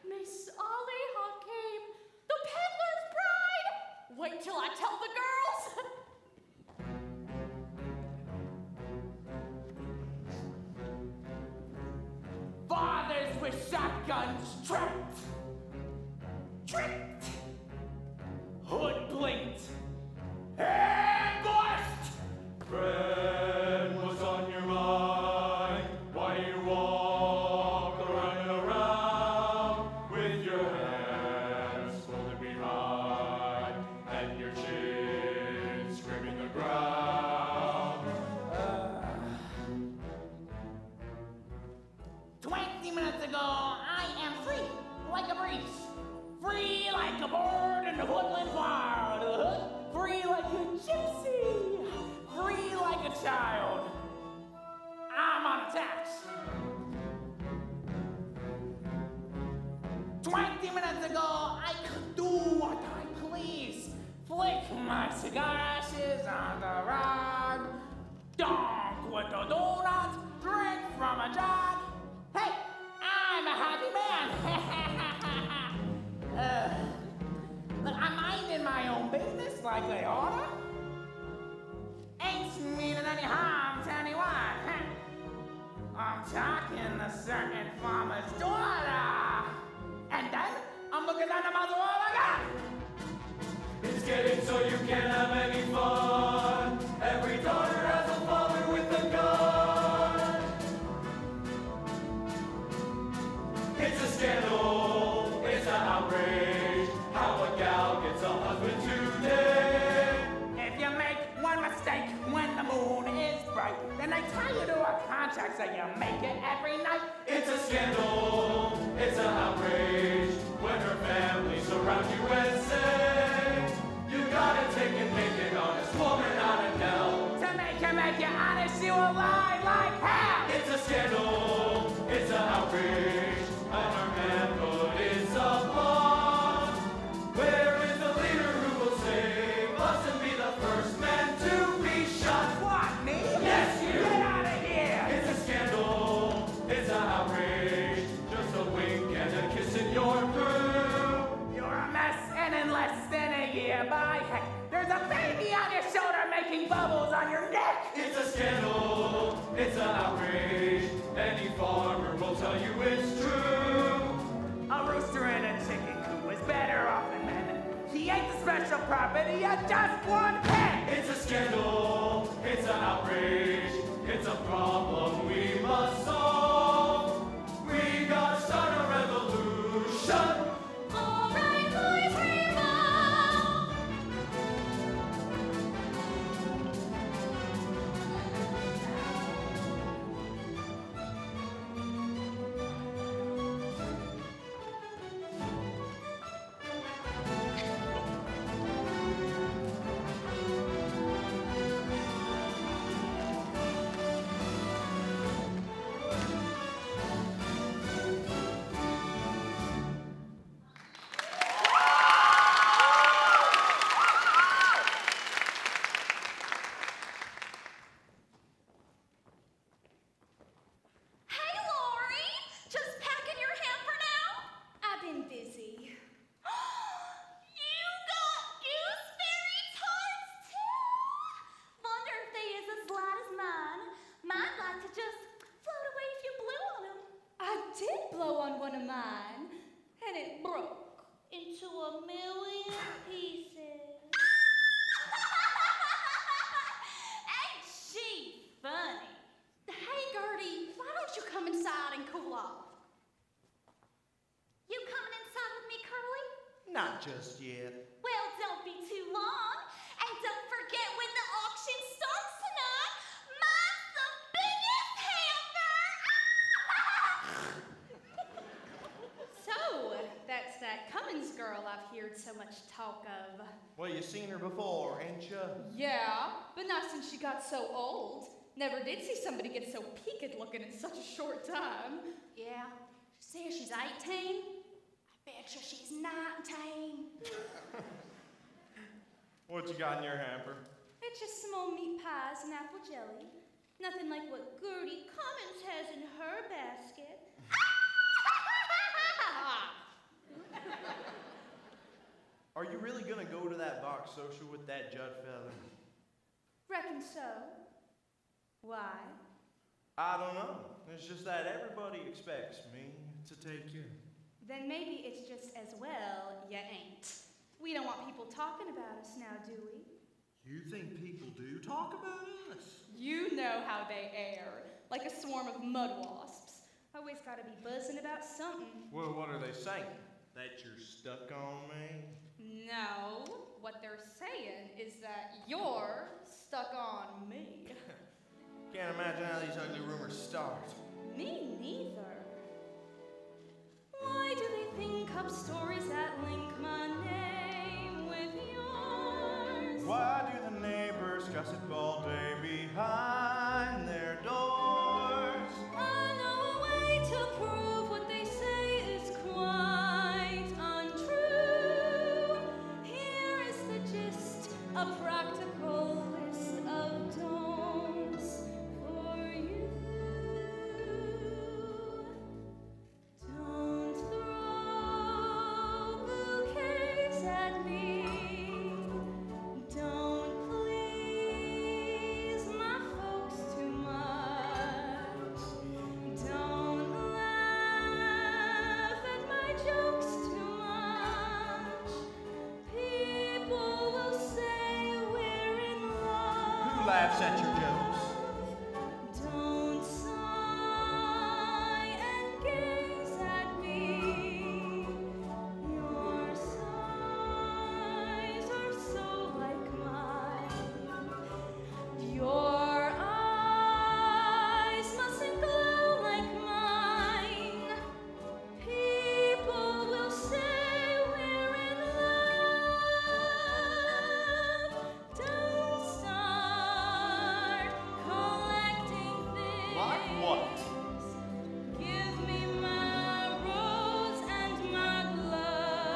Miss Ollie Hakeem, the peddler's bride. Wait till I tell the girls. Fathers with shotguns tripped. Tripped. Hoodwinked. Ambushed. Friend, what's on your mind? Why you walk around with your hands folded behind and your chin scraping the ground? 20 minutes ago, I am free like a breeze. Free like a bird in the woodland wild. Free like a gypsy. Free like a child. I'm on a tax. 20 minutes ago, I could do what I please. Flick my cigar ashes on the rug. Donk with a donut. Drink from a jug. Hey, I'm a happy man. a certain farmer's daughter. And then I'm looking down the mouth of all I got. It's getting so you can't have any fun. Every daughter has a father with a gun. It's a scandal, it's an outrage. How a gal gets a husband today. If you make one mistake when the moon is bright, then they tie you to a contract so you make it every night. It's a scandal, it's an outrage. When her family surrounds you and say, you gotta take and make an honest woman out of hell. To make you honest, you will lie like hell. It's a scandal, it's an outrage. And our manhood is upon. Where is the leader who will save us and be the first man to be shot? What, me? Yes, you! Get out of here! It's a scandal, it's an outrage. Just a wink and a kiss and you're through. You're a mess, and in less than a year, by heck, there's a baby on your shoulder making bubbles on your neck. It's a scandal, it's an outrage. Any farmer will tell you it's true. A rooster in a chicken coop is better off than men. He ain't the special property of just one hen. It's a scandal, it's an outrage. It's a problem we must solve. We gotta start a revolution. All right, boys, revolve. Hey, Lori! Just packing your hamper now? I've been busy. You got gooseberry tarts too? Wonder if they is as light as mine. Might like to just float away if you blew on them. I did blow on one of mine, and it broke into a million pieces. Ain't she funny? Hey, Gertie, why don't you come inside and cool off? You coming inside with me, Curly? Not just yet. Well, don't be too long. And don't forget when the auction starts tonight, mine's the biggest hamper! So, that's that Cummins girl I've heard so much talk of. Well, you seen her before, ain't you? Yeah, but not since she got so old. Never did see somebody get so peaked looking in such a short time. Yeah. See, she's 18. I bet you she's 19. What you got in your hamper? It's just some old meat pies and apple jelly. Nothing like what Gertie Cummins has in her basket. Are you really gonna go to that box social with that Jud fella? Reckon so. Why? I don't know. It's just that everybody expects me to take you. Then maybe it's just as well you ain't. We don't want people talking about us now, do we? You think people do talk about us? You know how they air, like a swarm of mud wasps. Always gotta be buzzing about something. Well, what are they saying? That you're stuck on me? No, what they're saying is that you're stuck on me. Can't imagine how these ugly rumors start. Me neither. Why do they think up stories that link my name with yours? Why do the neighbors gossip all day behind their doors? I know a way to prove what they say is quite untrue. Here is the gist, a practical list of don'ts for you. Don't throw bouquets laughs at your jokes. Don't sigh and gaze at me. Your sighs are so like mine. Your eyes mustn't glow like mine. People will say we're in love. Don't start collecting things. Like what? Give me my rose and my glove.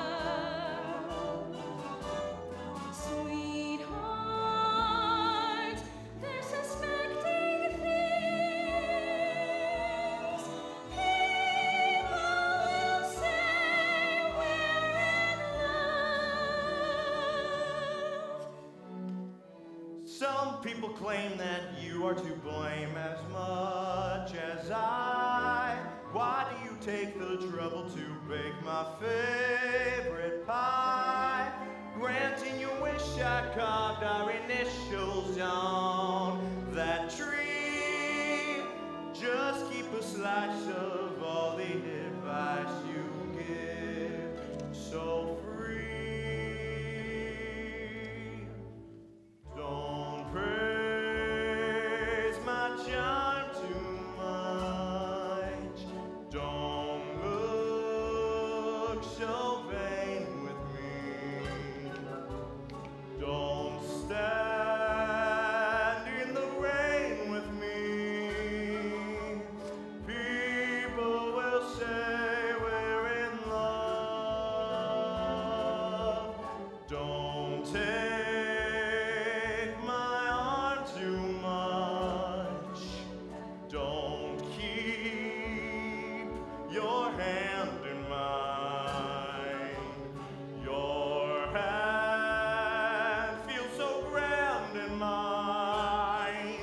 Sweetheart, they're suspecting things. People will say we're in love. Some people claim that you are to blame as much as I. Why do you take the trouble to bake my favorite pie? Granting you wish I carved our initials on that tree. Just keep a slice of all the advice you give so free. Don't praise my charm too much. Don't look so vain with me. Don't stand in the rain with me. People will say we're in love. Don't take my arm too much. Don't keep your hand in mine. Your hand feels so grand in mine.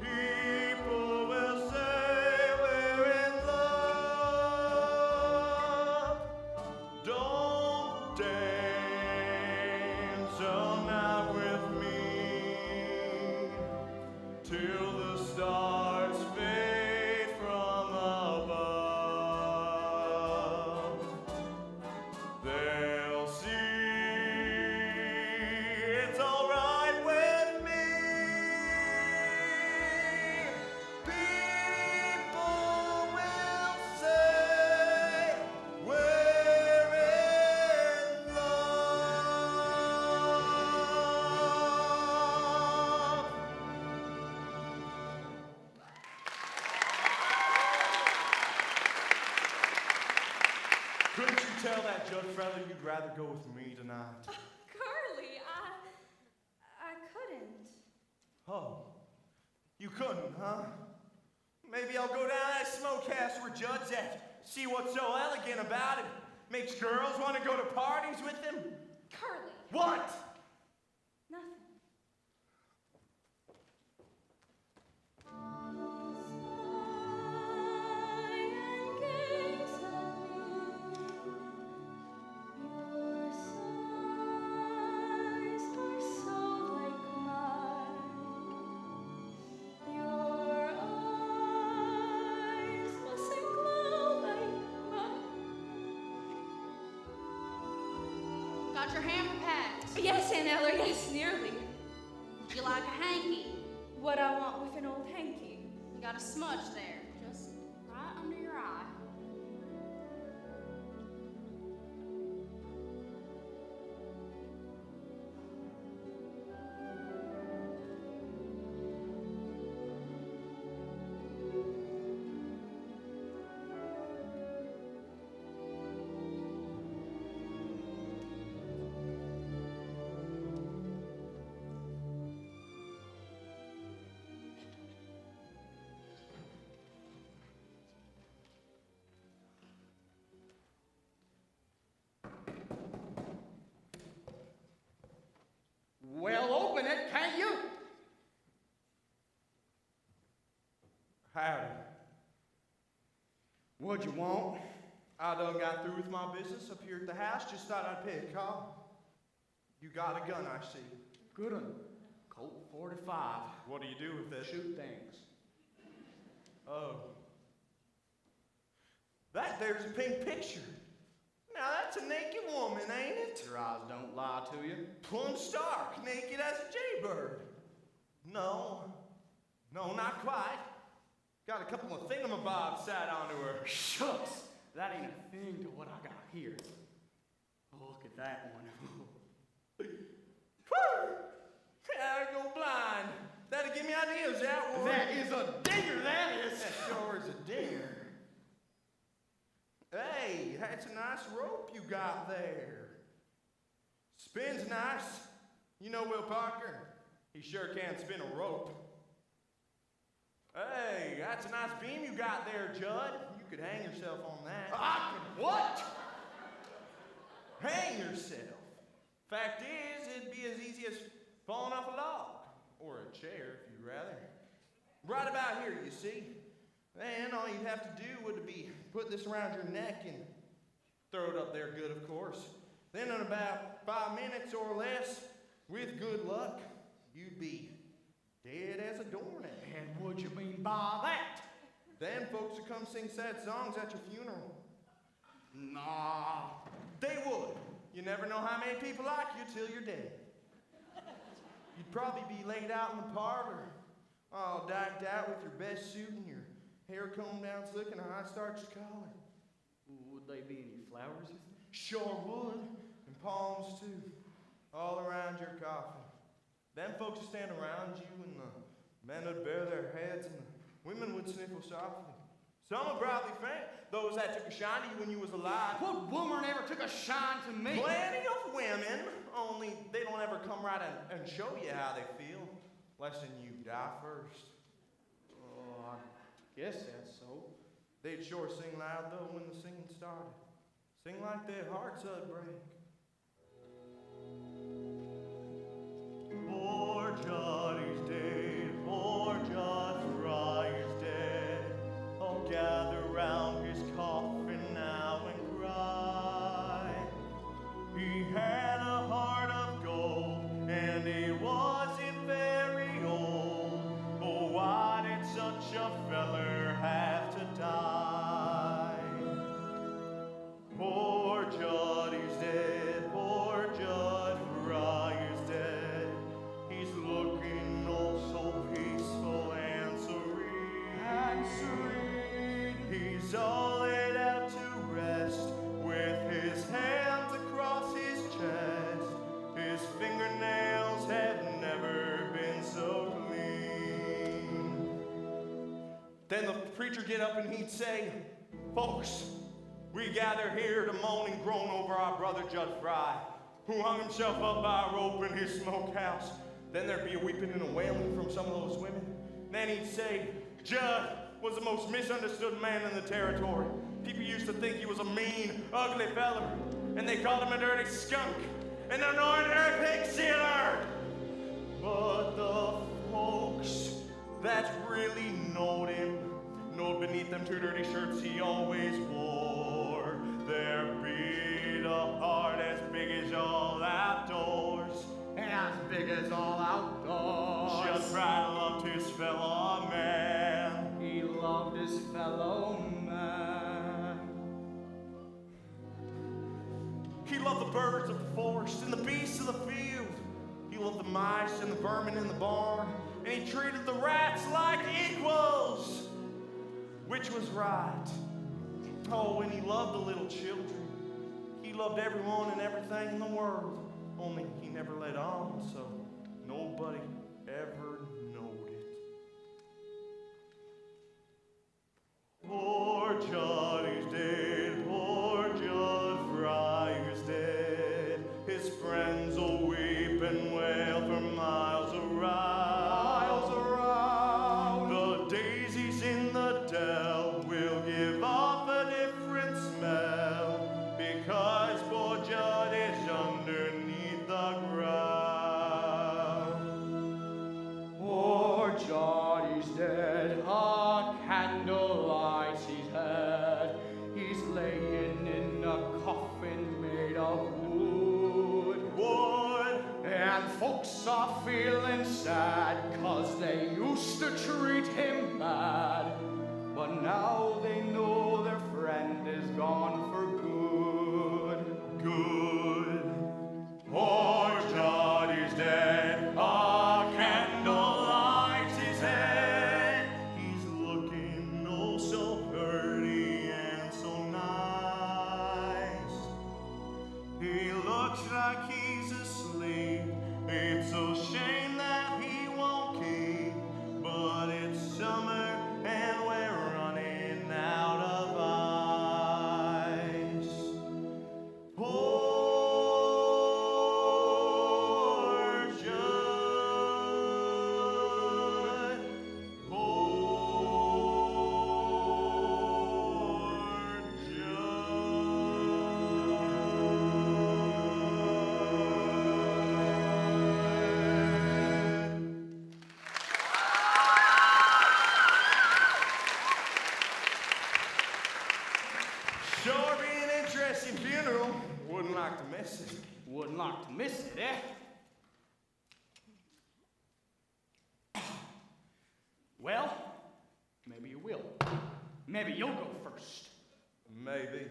People will say we're in love. Don't dance all night with me till the stars fade from above. They'll see it's all right with me. People will say we're in love. Couldn't you tell that Jud Fry you'd rather go with me tonight? Carly, I couldn't. Oh, you couldn't, huh? Maybe I'll go down that smokehouse where Jud's at. See what's so elegant about it. Makes girls want to go to parties with him. Carly. What? Nothing. Got your hamper packed? Yes, Aunt Eller, yes, nearly. Would you like a hanky? What I want with an old hanky. You got a smudge there, just right under your eye. Well, open it, can't you? Howdy. What'd you want? I done got through with my business up here at the house. Just thought I'd pay a call. You got a gun, I see. Good un. Colt 45. What do you do with it? Shoot things. Oh. That there's a pink picture. Now that's a naked woman, ain't it? Your eyes don't lie to you. Plumb stark, naked as a jaybird. No, not quite. Got a couple of thingamabobs sat onto her. Shucks, that ain't a thing to what I got here. Oh, look at that one. Whew! I go blind. That'll give me ideas, that one. That is a dinger, that is. That sure is a dinger. Hey, that's a nice rope you got there. Spins nice. You know Will Parker? He sure can spin a rope. Hey, that's a nice beam you got there, Judd. You could hang yourself on that. I could what? Hang yourself. Fact is, it'd be as easy as falling off a log. Or a chair, if you'd rather. Right about here, you see. Then all you'd have to do would be put this around your neck and throw it up there good, of course. Then in about 5 minutes or less, with good luck, you'd be dead as a doornail. And what you mean by that? Then folks would come sing sad songs at your funeral. Nah. They would. You never know how many people like you till you're dead. You'd probably be laid out in the parlor, all decked out with your best suit and your hair combed down slick and a high starched collar. Would they be any flowers, you think? Sure would. And palms too. All around your coffin. Then folks would stand around you and the men would bare their heads and the women would sniffle softly. Some would probably faint. Those that took a shine to you when you was alive. What woman ever took a shine to me? Plenty of women, only they don't ever come right and show you how they feel, lest you die first. Oh, I guess that's so. They'd sure sing loud though when the singing started. Sing like their hearts would break. Poor Jud is dead, poor Jud Fry is dead. Oh, gather round his coffin now and cry. He had a heart of gold, and he wasn't very old. Oh, why did such a feller have to die? Poor Jud is dead, poor Jud Fry is dead. He's looking oh so peaceful and serene. He's all laid out to rest with his hands across his chest. His fingernails had never been so clean. Then the preacher get up and he'd say, "Folks, we gather here to moan and groan over our brother Jud Fry, who hung himself up by a rope in his smokehouse." Then there'd be a weeping and a wailing from some of those women. Then he'd say, "Jud was the most misunderstood man in the territory. People used to think he was a mean, ugly fella, and they called him a dirty skunk and an ordinary pig stealer. But the folks that really knowed him, knowed beneath them 2 dirty shirts he always wore, there beat a heart as big as all outdoors. And as big as all outdoors. Jud Fry loved his fellow man. He loved his fellow man. He loved the birds of the forest and the beasts of the field. He loved the mice and the vermin in the barn. And he treated the rats like equals, which was right. Oh, and he loved the little children. He loved everyone and everything in the world. Only he never let on, so nobody ever knowed it. Poor Jud is dead, poor Jud Fry is dead. His friends will weep and wail for miles around. The daisies in the dell will give off a different smell, because poor Jud is underneath the ground. Poor Jud is dead, a candle lights his head. He's laying in a coffin made of wood. Wood, And folk folks are feeling sad, 'cause they used to treat him bad. But now they know their friend is gone for good. Good. Poor Jud is dead. A candle lights his head. He's looking oh so pretty and so nice. He looks like he's asleep. It's a shame that he won't keep. But it's summer and we're running out of ice. Poor Jud. Poor Jud. Sure be an interesting funeral. Wouldn't like to miss it. Wouldn't like to miss it, eh? Well, maybe you will. Maybe you'll go first. Maybe.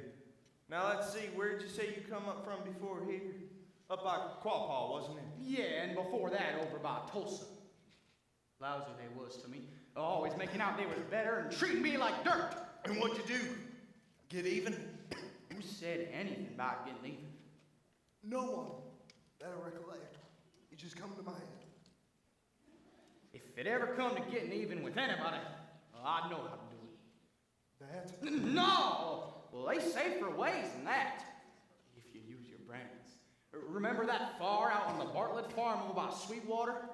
Now let's see, where'd you say you come up from before here? Up by Quapaw, wasn't it? Yeah, and before that, over by Tulsa. Lousy they was to me. Always making out they was better and treating me like dirt. And what'd you do? Get even? Who said anything about getting even? No one that I recollect. It just come to my head. If it ever come to getting even with anybody, well, I'd know how to do it. That? No! Well, they safer ways than that. If you use your brains. Remember that fire out on the Bartlett farm over by Sweetwater?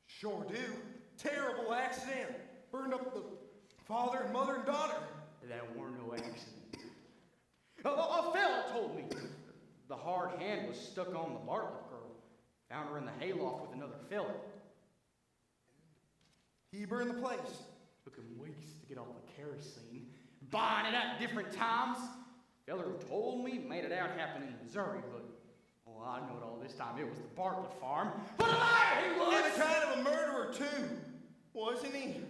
Sure do. Terrible accident. Burned up the father and mother and daughter. That weren't no accident. A fella told me. The hard hand was stuck on the Bartlett girl. Found her in the hayloft with another fella. He burned the place. Took him weeks to get all the kerosene. Buying it at different times. Fella who told me made it out happen in Missouri, but well, I know it all this time. It was the Bartlett farm. But a liar he was! And a kind of a murderer, too. Wasn't he?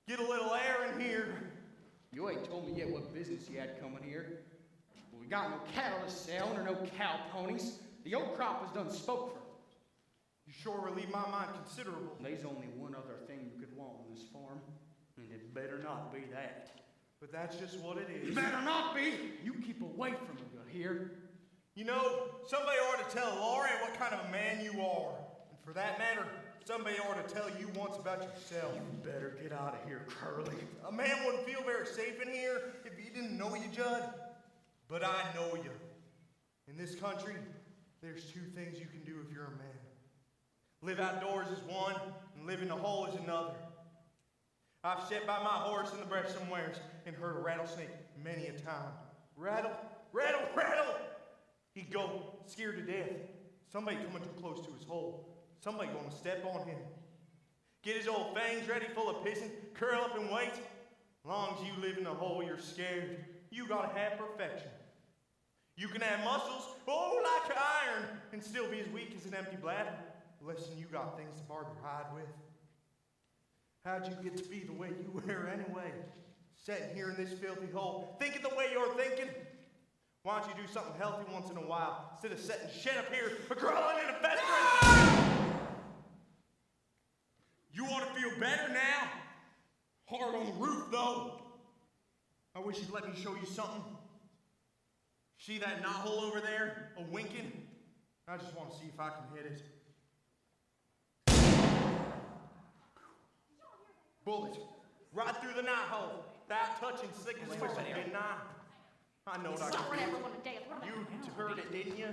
Get a little air in here. You ain't told me yet what business you had coming here. We got no cattle to sell, nor no cow ponies. The old crop was done spoke for. You sure relieve my mind considerable. There's only one other thing you could want on this farm, and it better not be that. But that's just what it is. It better not be! You keep away from me, you hear? You know, somebody ought to tell Laurie what kind of a man you are. And for that matter, somebody ought to tell you once about yourself. You better get out of here, Curly. A man wouldn't feel very safe in here if he didn't know you, Jud. But I know you. In this country, there's two things you can do if you're a man. Live outdoors is one, and live in the hole is another. I've sat by my horse in the brush somewheres and heard a rattlesnake many a time. Rattle, rattle, rattle! He'd go scared to death. Somebody coming too close to his hole. Somebody gonna step on him. Get his old fangs ready full of pissing, curl up and wait. Long as you live in the hole, you're scared. You gotta have perfection. You can have muscles, oh, like iron, and still be as weak as an empty bladder. Listen, you got things to barb your hide with. How'd you get to be the way you were anyway? Sitting here in this filthy hole, thinking the way you're thinking? Why don't you do something healthy once in a while, instead of sitting shit up here, crawling in a vestment? You ought to feel better now. Hard on the roof, though. I wish you'd let me show you something. See that knothole over there, a winking? I just want to see if I can hit it. Bullet, right through the knothole, without touching slick as whistle, didn't I? I know what I Suffering can do. everyone to death. You heard it, didn't you?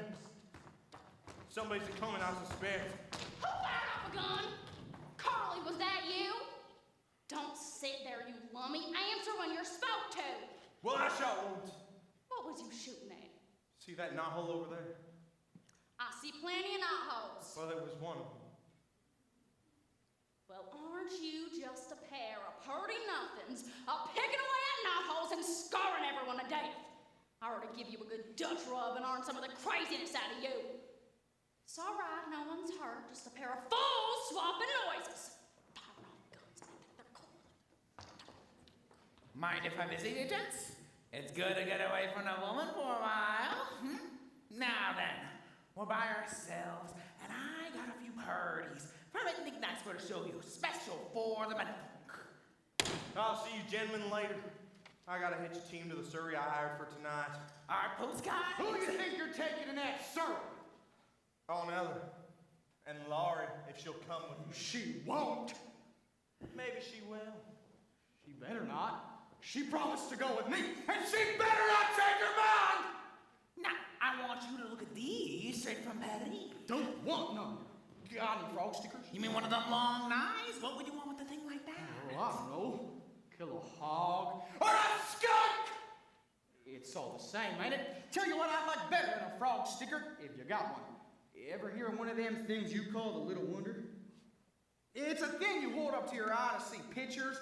Somebody's coming, I suspect. Who fired off a gun? Carly, was that you? Don't sit there, you lummy. Answer when you're spoke to. Well, I shot once. What was you shooting at? See that knothole over there? I see plenty of knotholes. Well, there was one of them. Well, aren't you just a pair of purty nothings, picking away at knotholes and scarring everyone to death? I ought to give you a good Dutch rub and earn some of the craziness out of you. It's all right, no one's hurt. Just a pair of fools swapping noises. Doggone guns, I think they're cool. Mind if I visit you, gents? It's good to get away from a woman for a while. Now then, we're by ourselves, and I got a few birdies from knickknacks for to show you, special for the men. I'll see you gentlemen later. I gotta hitch a team to the Surrey I hired for tonight. Our post guy. Who do you think you're taking in that Surrey? Oh, Nellie. And Laurie, if she'll come with me. She won't. Maybe she will. She better not. She promised to go with me, and she better not change her mind! Now, I want you to look at these straight from Paris. Don't want none. Got any frog stickers? You mean one of them long knives? What would you want with a thing like that? Oh, I don't know. Kill a hog or a skunk! It's all the same, ain't it? Tell you what I like better than a frog sticker, if you got one. You ever hear of one of them things you call the Little Wonder? It's a thing you hold up to your eye to see pictures,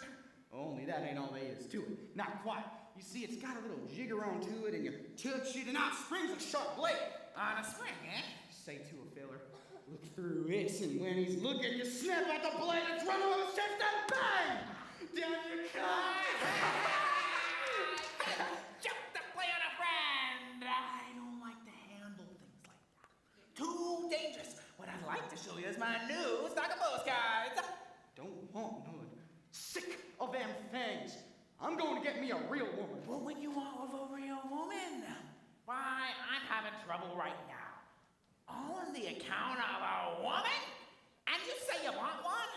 only that ain't all there is to it. Not quite. You see, it's got a little jigger onto it, and you touch it, and out springs a sharp blade. On a spring, eh? Say to a feller, look through this, and when he's looking, you snap at the blade, it's running on the chest, and bang! Down you come! Jump to play on a friend! I don't like to handle things like that. Too dangerous. What I'd like to show you is my new stock of postcards. Don't want none. Sick of them things. I'm going to get me a real woman. What would you want with a real woman? Why, I'm having trouble right now. All on the account of a woman? And you say you want one?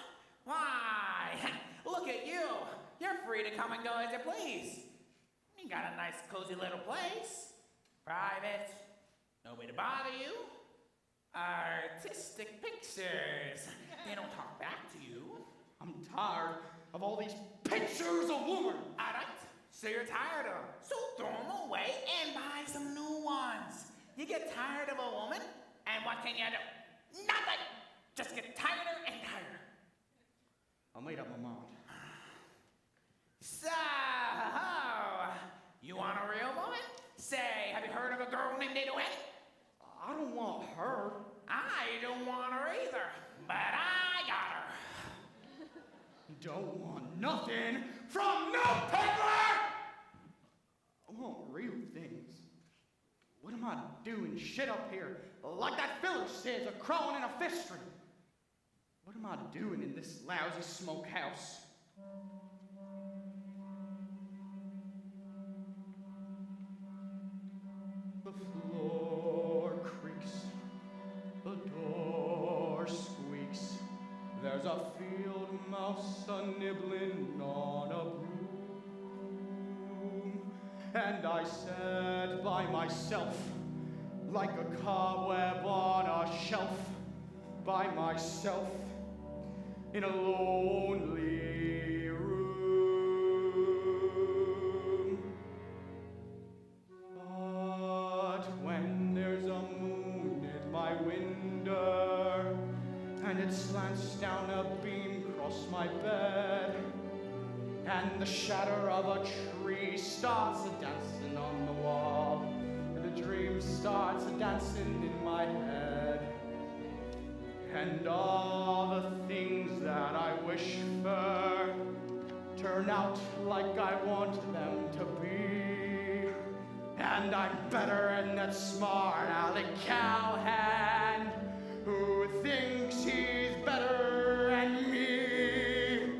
Why, look at you. You're free to come and go as you please. You got a nice cozy little place. Private. Nobody to bother you. Artistic pictures. They don't talk back to you. I'm tired of all these pictures of women. All right. So you're tired of them. So throw them away and buy some new ones. You get tired of a woman, and what can you do? Nothing. Just get tireder and tireder. I made up my mind. So, you want a real woman? Say, have you heard of a girl named Ada Wendy? I don't want her. I don't want her either, but I got her. Don't want nothing from no peddler! I want real things. What am I doing shit up here? Like that filler says, a crawling in a fish stream. What am I doing in this lousy smokehouse? The floor creaks, the door squeaks. There's a field mouse a-nibbling on a broom. And I sat by myself, like a cobweb on a shelf, by myself, in a lonely room. But when there's a moon in my window, and it slants down a beam across my bed, and the shadow of a tree starts a-dancing on the wall, and a dream starts a-dancing in my head, and all the things that I wish for turn out like I want them to be, and I'm better than that smart alley cowhand who thinks he's better than me,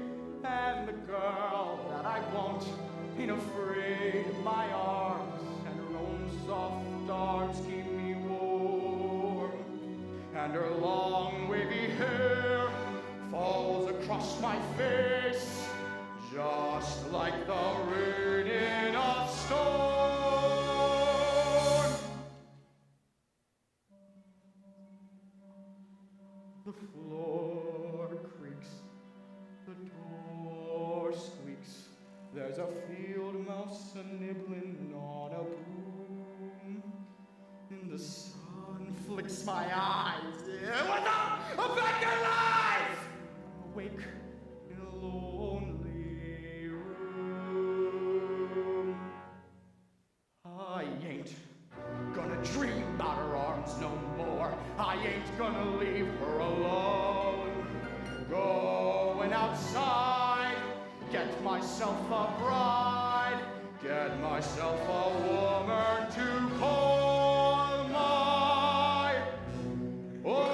and the girl that I want ain't afraid of my arms, and her own soft arms keep me warm, and her long wavy hair falls across my face just like the rain in a storm. The floor creaks, the door squeaks. There's a field mouse a-nibbling on a broom, and the sun flicks my eyes. What's up? I'm back alive! I'm awake in a lonely room. I ain't gonna dream about her arms no more. I ain't gonna going outside, get myself a bride, get myself a woman to call my own.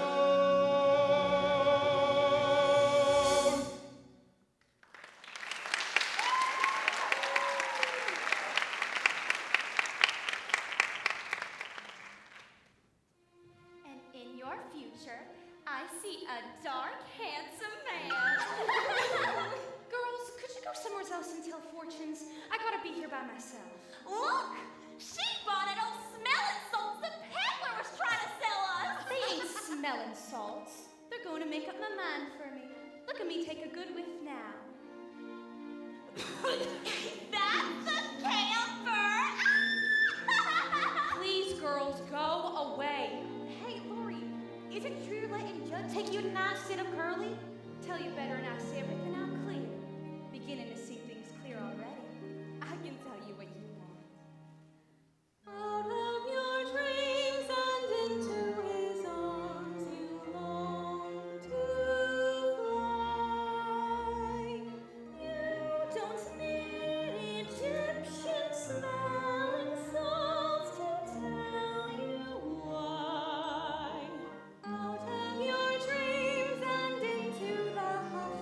And in your future, I see a dark, handsome man. Girls, could you go somewhere else and tell fortunes? I gotta be here by myself. Look! She bought an old smelling salts the peddler was trying to sell us! They ain't smelling salts. They're going to make up my mind for me. Look at me take a good whiff now. That's a camphor! Please, girls, go away. Hey, Lori, is it true you're letting Judd take you to a nice sit of Curly? Tell you better and I see everything out clear. Beginning to see things clear already. I can tell you what you want. Out of your dreams and into his arms you long to fly. You don't need Egyptian smelling salts to tell you why. Out of your dreams and into the hush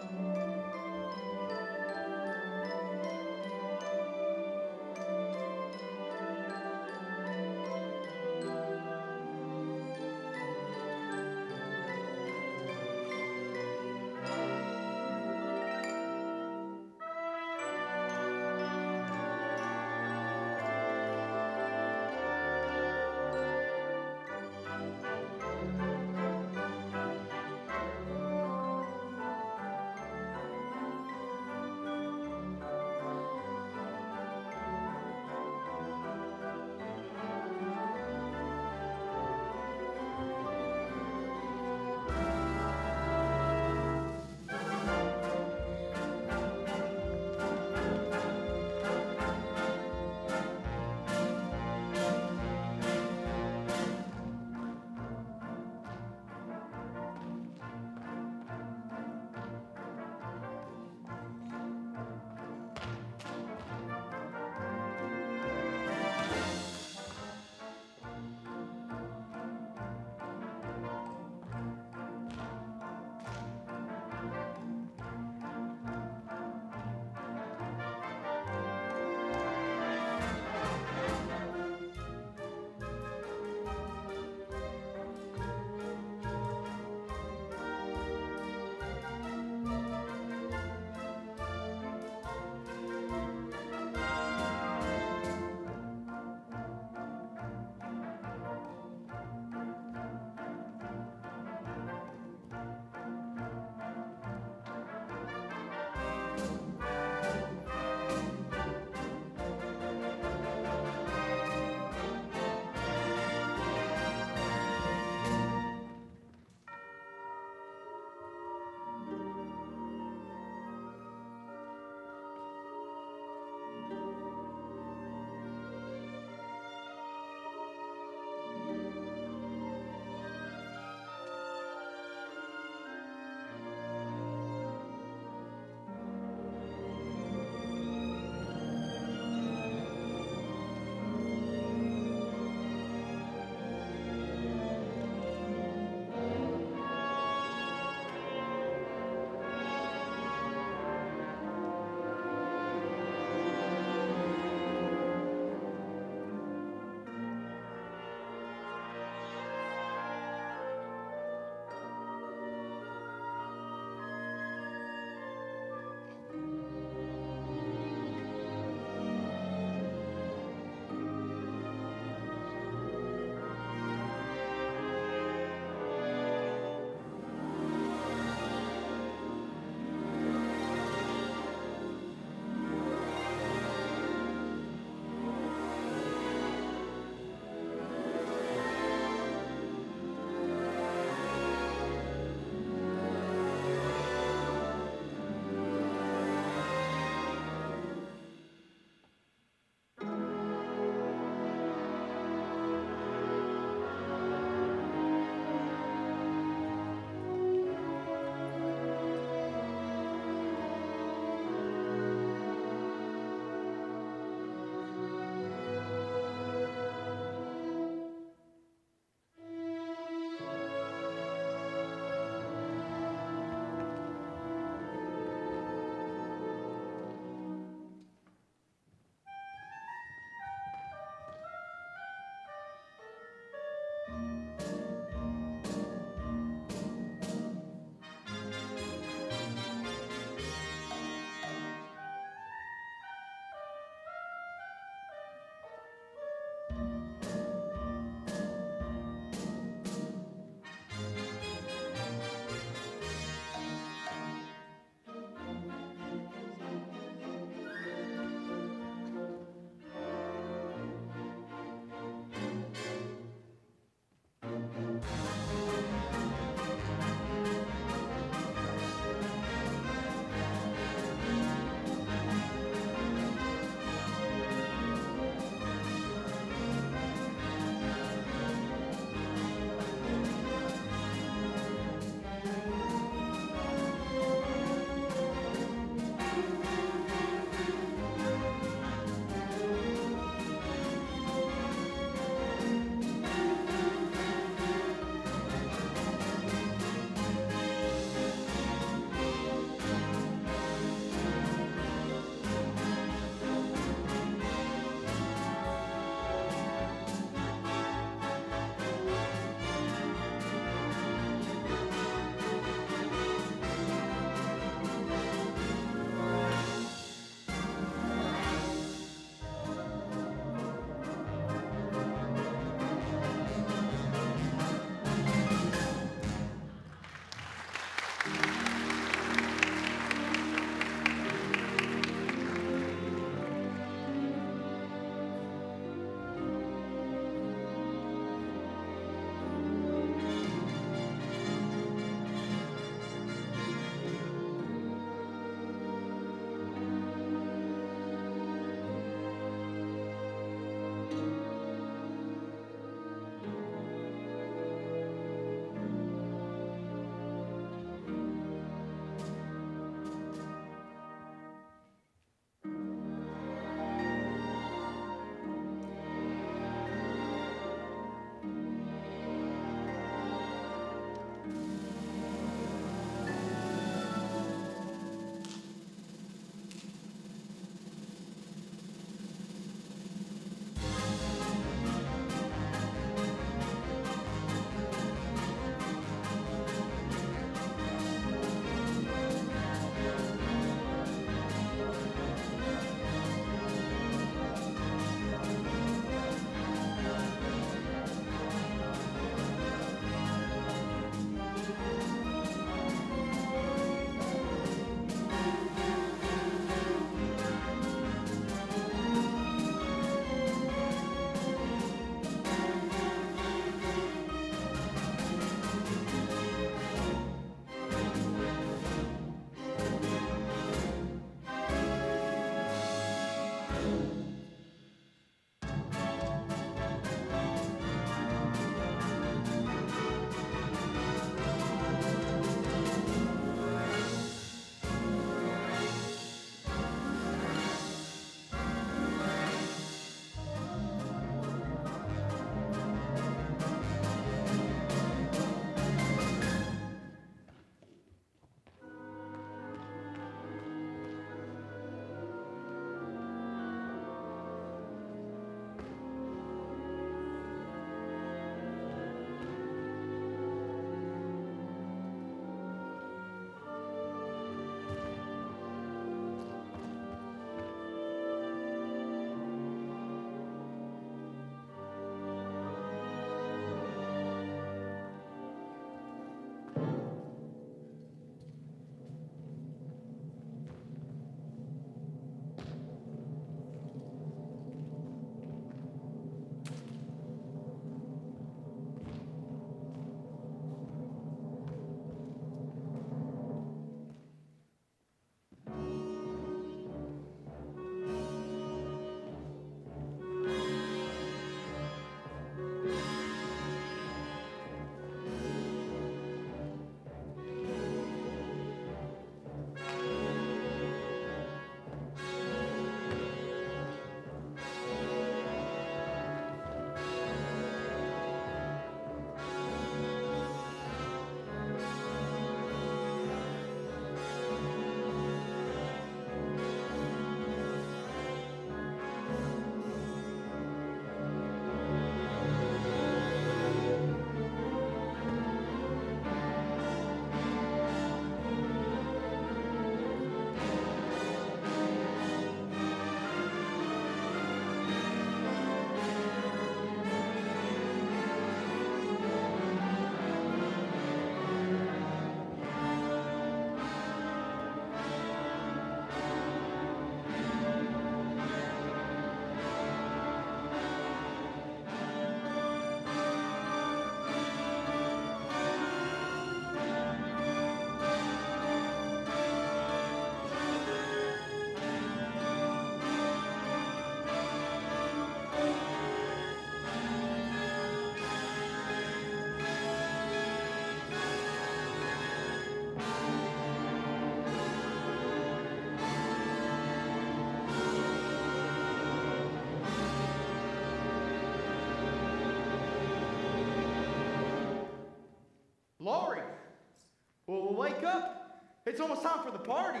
up. It's almost time for the party.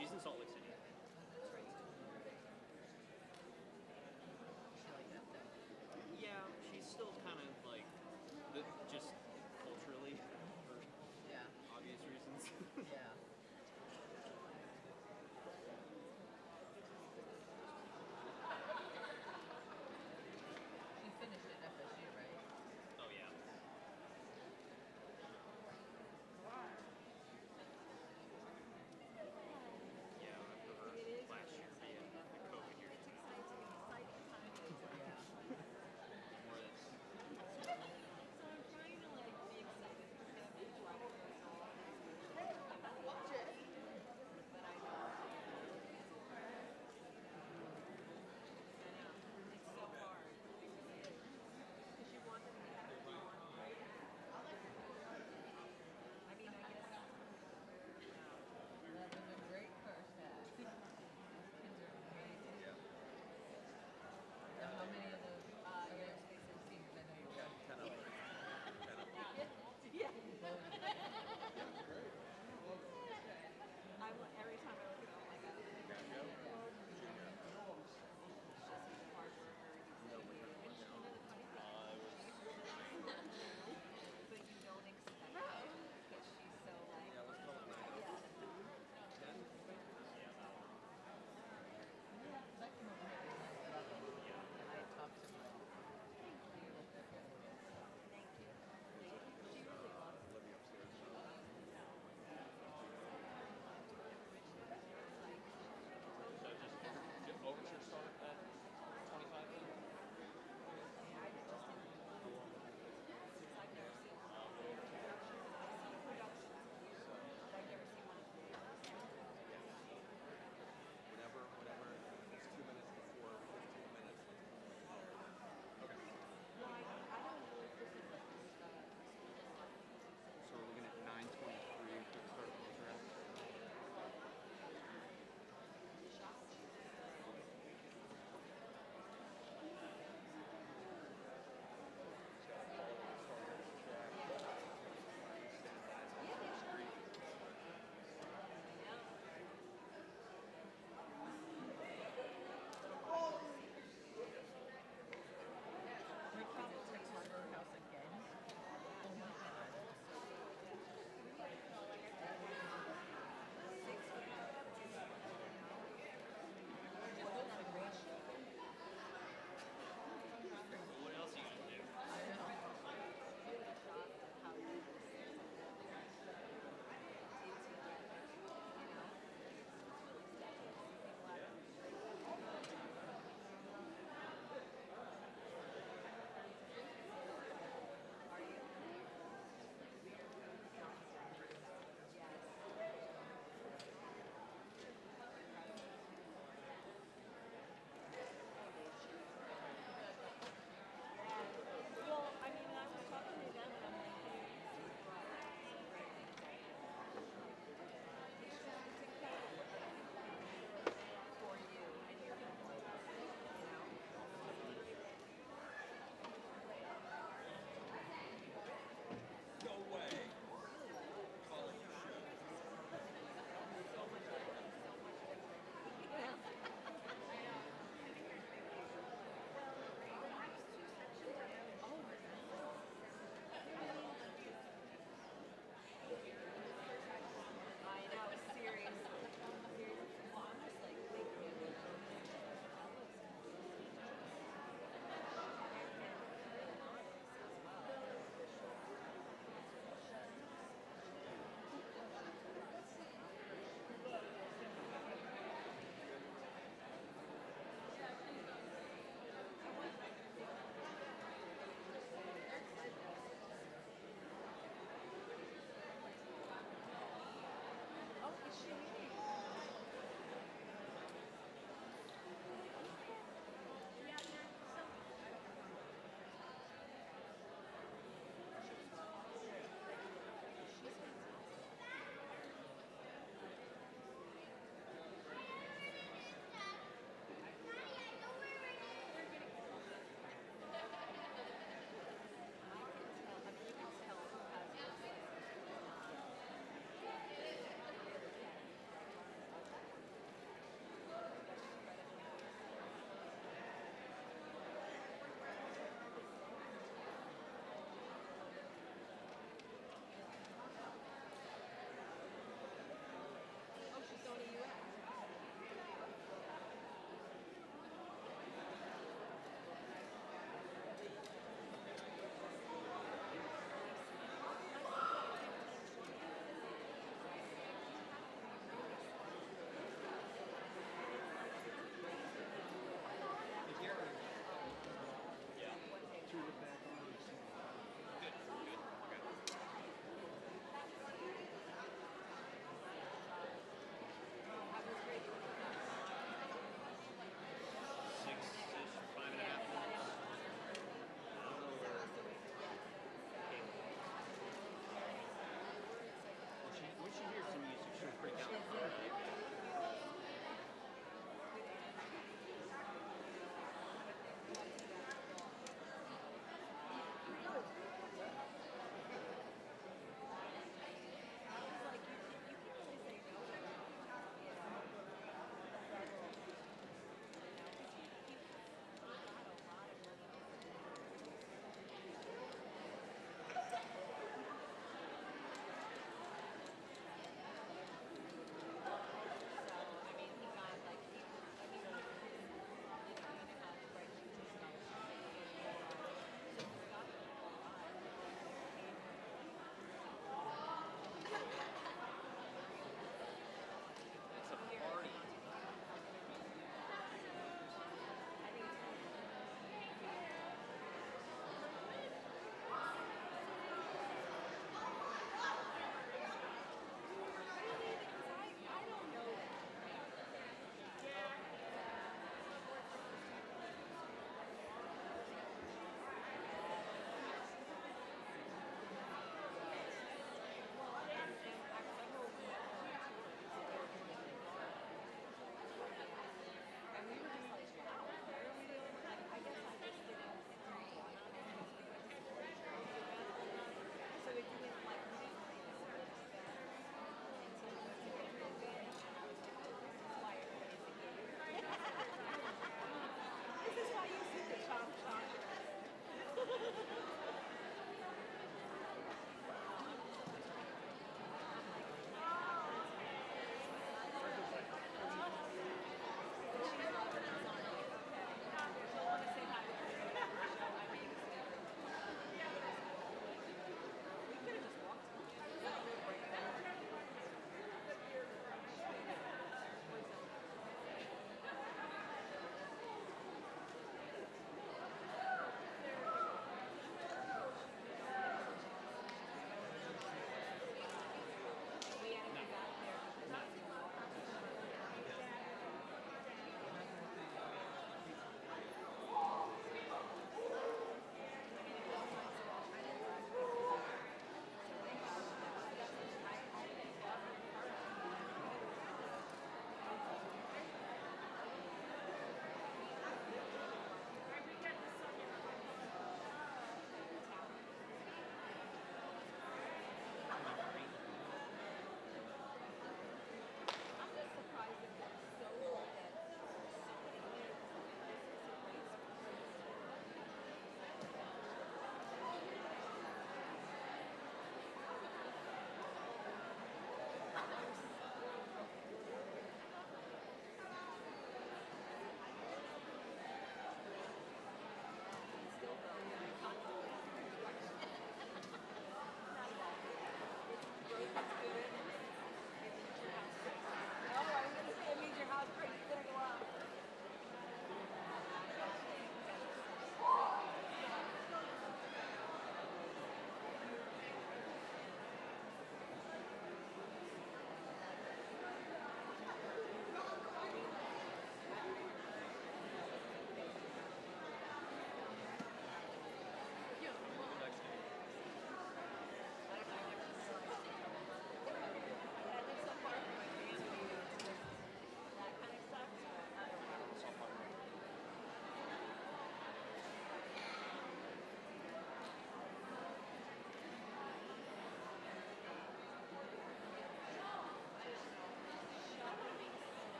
She's in Salt Lake City. Yeah, she's still kind of like, just culturally, for obvious reasons. Yeah. You finished at FSU, right? Oh yeah. Yeah,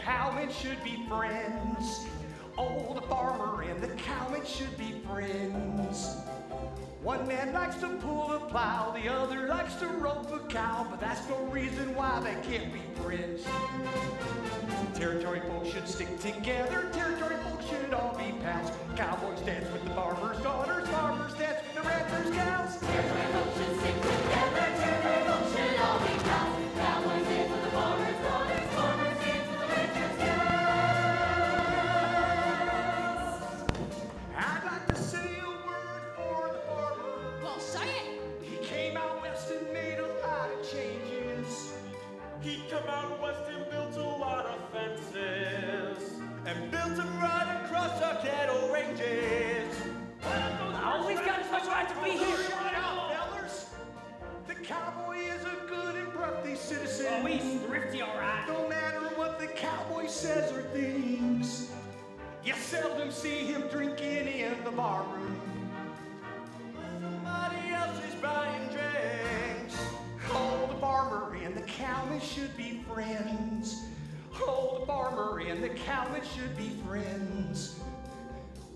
cowmen should be friends. Oh, the farmer and the cowman should be friends. One man likes to pull a plow, the other likes to rope a cow, but that's no reason why they can't be friends. Territory folks should stick together, territory folks should all be pals. Cowboys dance with the farmers' daughters, farmers dance with the ranchers' cows. Territory folks should stick together, territory folks should all be pals. Cowboys dance with the farmers' daughters, farmers dance with the ranchers' cows. I'd like to say a word for the farmer. Well, say it. He came out west and made a lot of changes. He come out west and built a lot of fences, and built them right across our cattle ranges. Oh, we've got as much right to be here. Shut up, fellers! The cowboy is a good and thrifty citizen. Oh, he's thrifty, all right. No matter what the cowboy says or thinks, you seldom see him drinking in the barroom. Somebody else is buying drinks. Oh, the farmer and the cowman should be friends. Oh, the farmer and the cowman should be friends.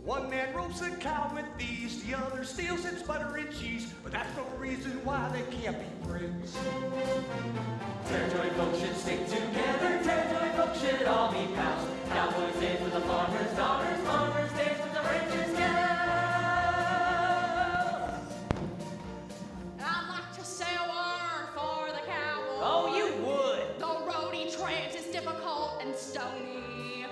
One man ropes a cow with these, the other steals its butter and cheese, but that's no reason why they can't be friends. Territory folks should stick together, territory folks should all be pals. Cowboys dance with the farmers' daughters, farmers dance with the ranchers' cows. I'd like to say a word for the cowboy. Oh, you would. The road he treads is difficult and stony.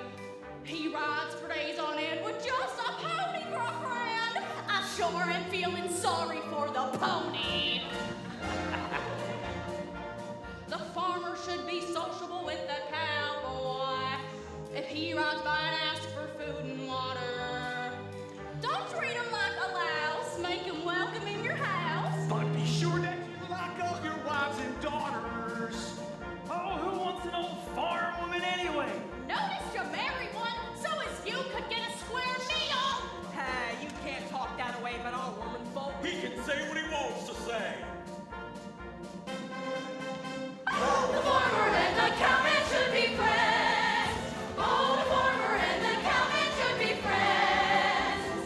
He rides for days on end with just a pony for a friend. I sure am feeling sorry for the pony. The farmer should be sociable with the cowboy. If he rides by and asks for food and water, don't treat him like a louse. Make him welcome in your house. But be sure that you lock up your wives and daughters. Oh, who wants an old farm woman anyway? Notice you married one so as you could get a square meal. Hey, you can't talk that way about all woman folk. He can say what he wants to say. The farmer and the cowman should be friends. Oh, the farmer and the cowman should be friends.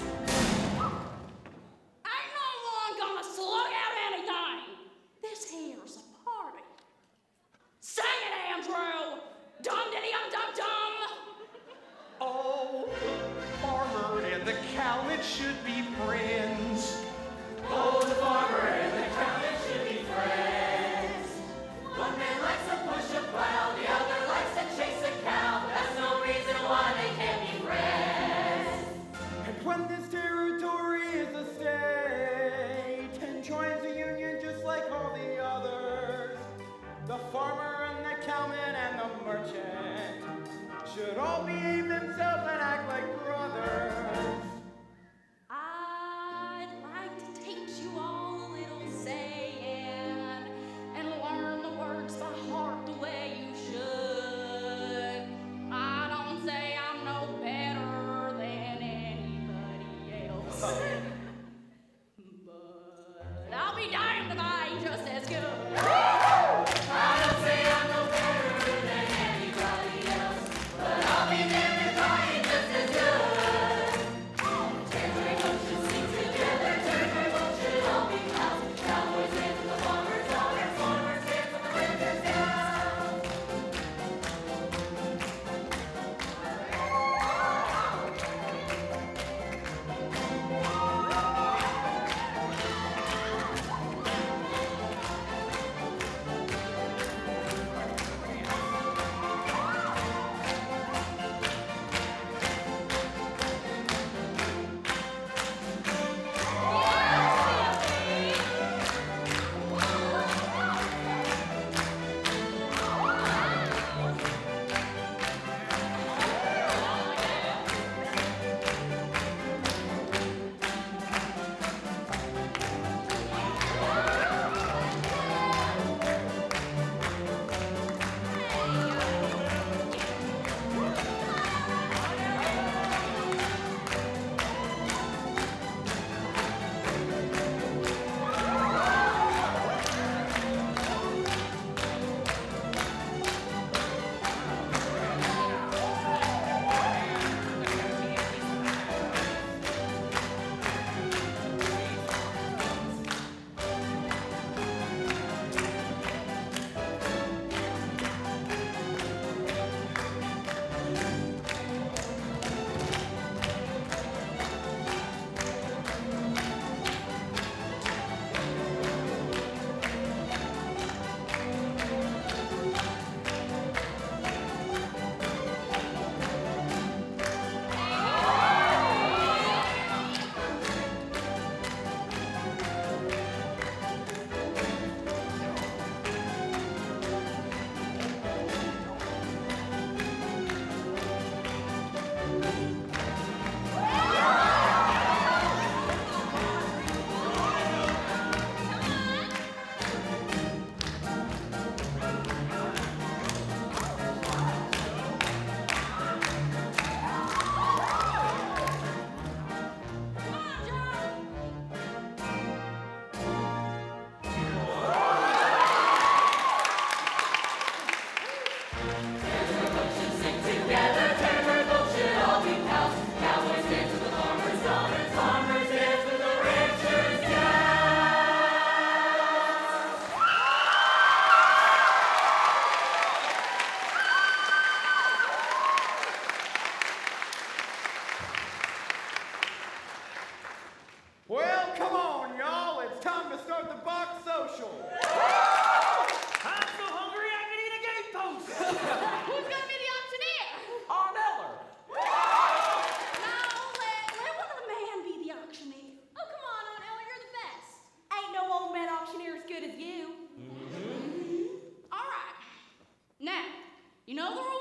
Ain't no one gonna slug out anything. This here's a party. Sing it, Andrew. Dum diddy dum dum. Oh, the farmer and the cowman should be friends. Oh, the farmer and the cowman should be friends. One man likes to push a plow, the other likes to chase a cow. That's no reason why they can't be friends. And when this territory is a state and joins the union just like all the others, the farmer and the cowman and the merchant should all behave themselves and act like brothers. I'd like to teach you all a little saying and learn the words by heart the way you should. I don't say I'm no better than anybody else. But I'll be damned if I ain't just as good. I don't say I'm no better than anybody else, but I'll be damned if I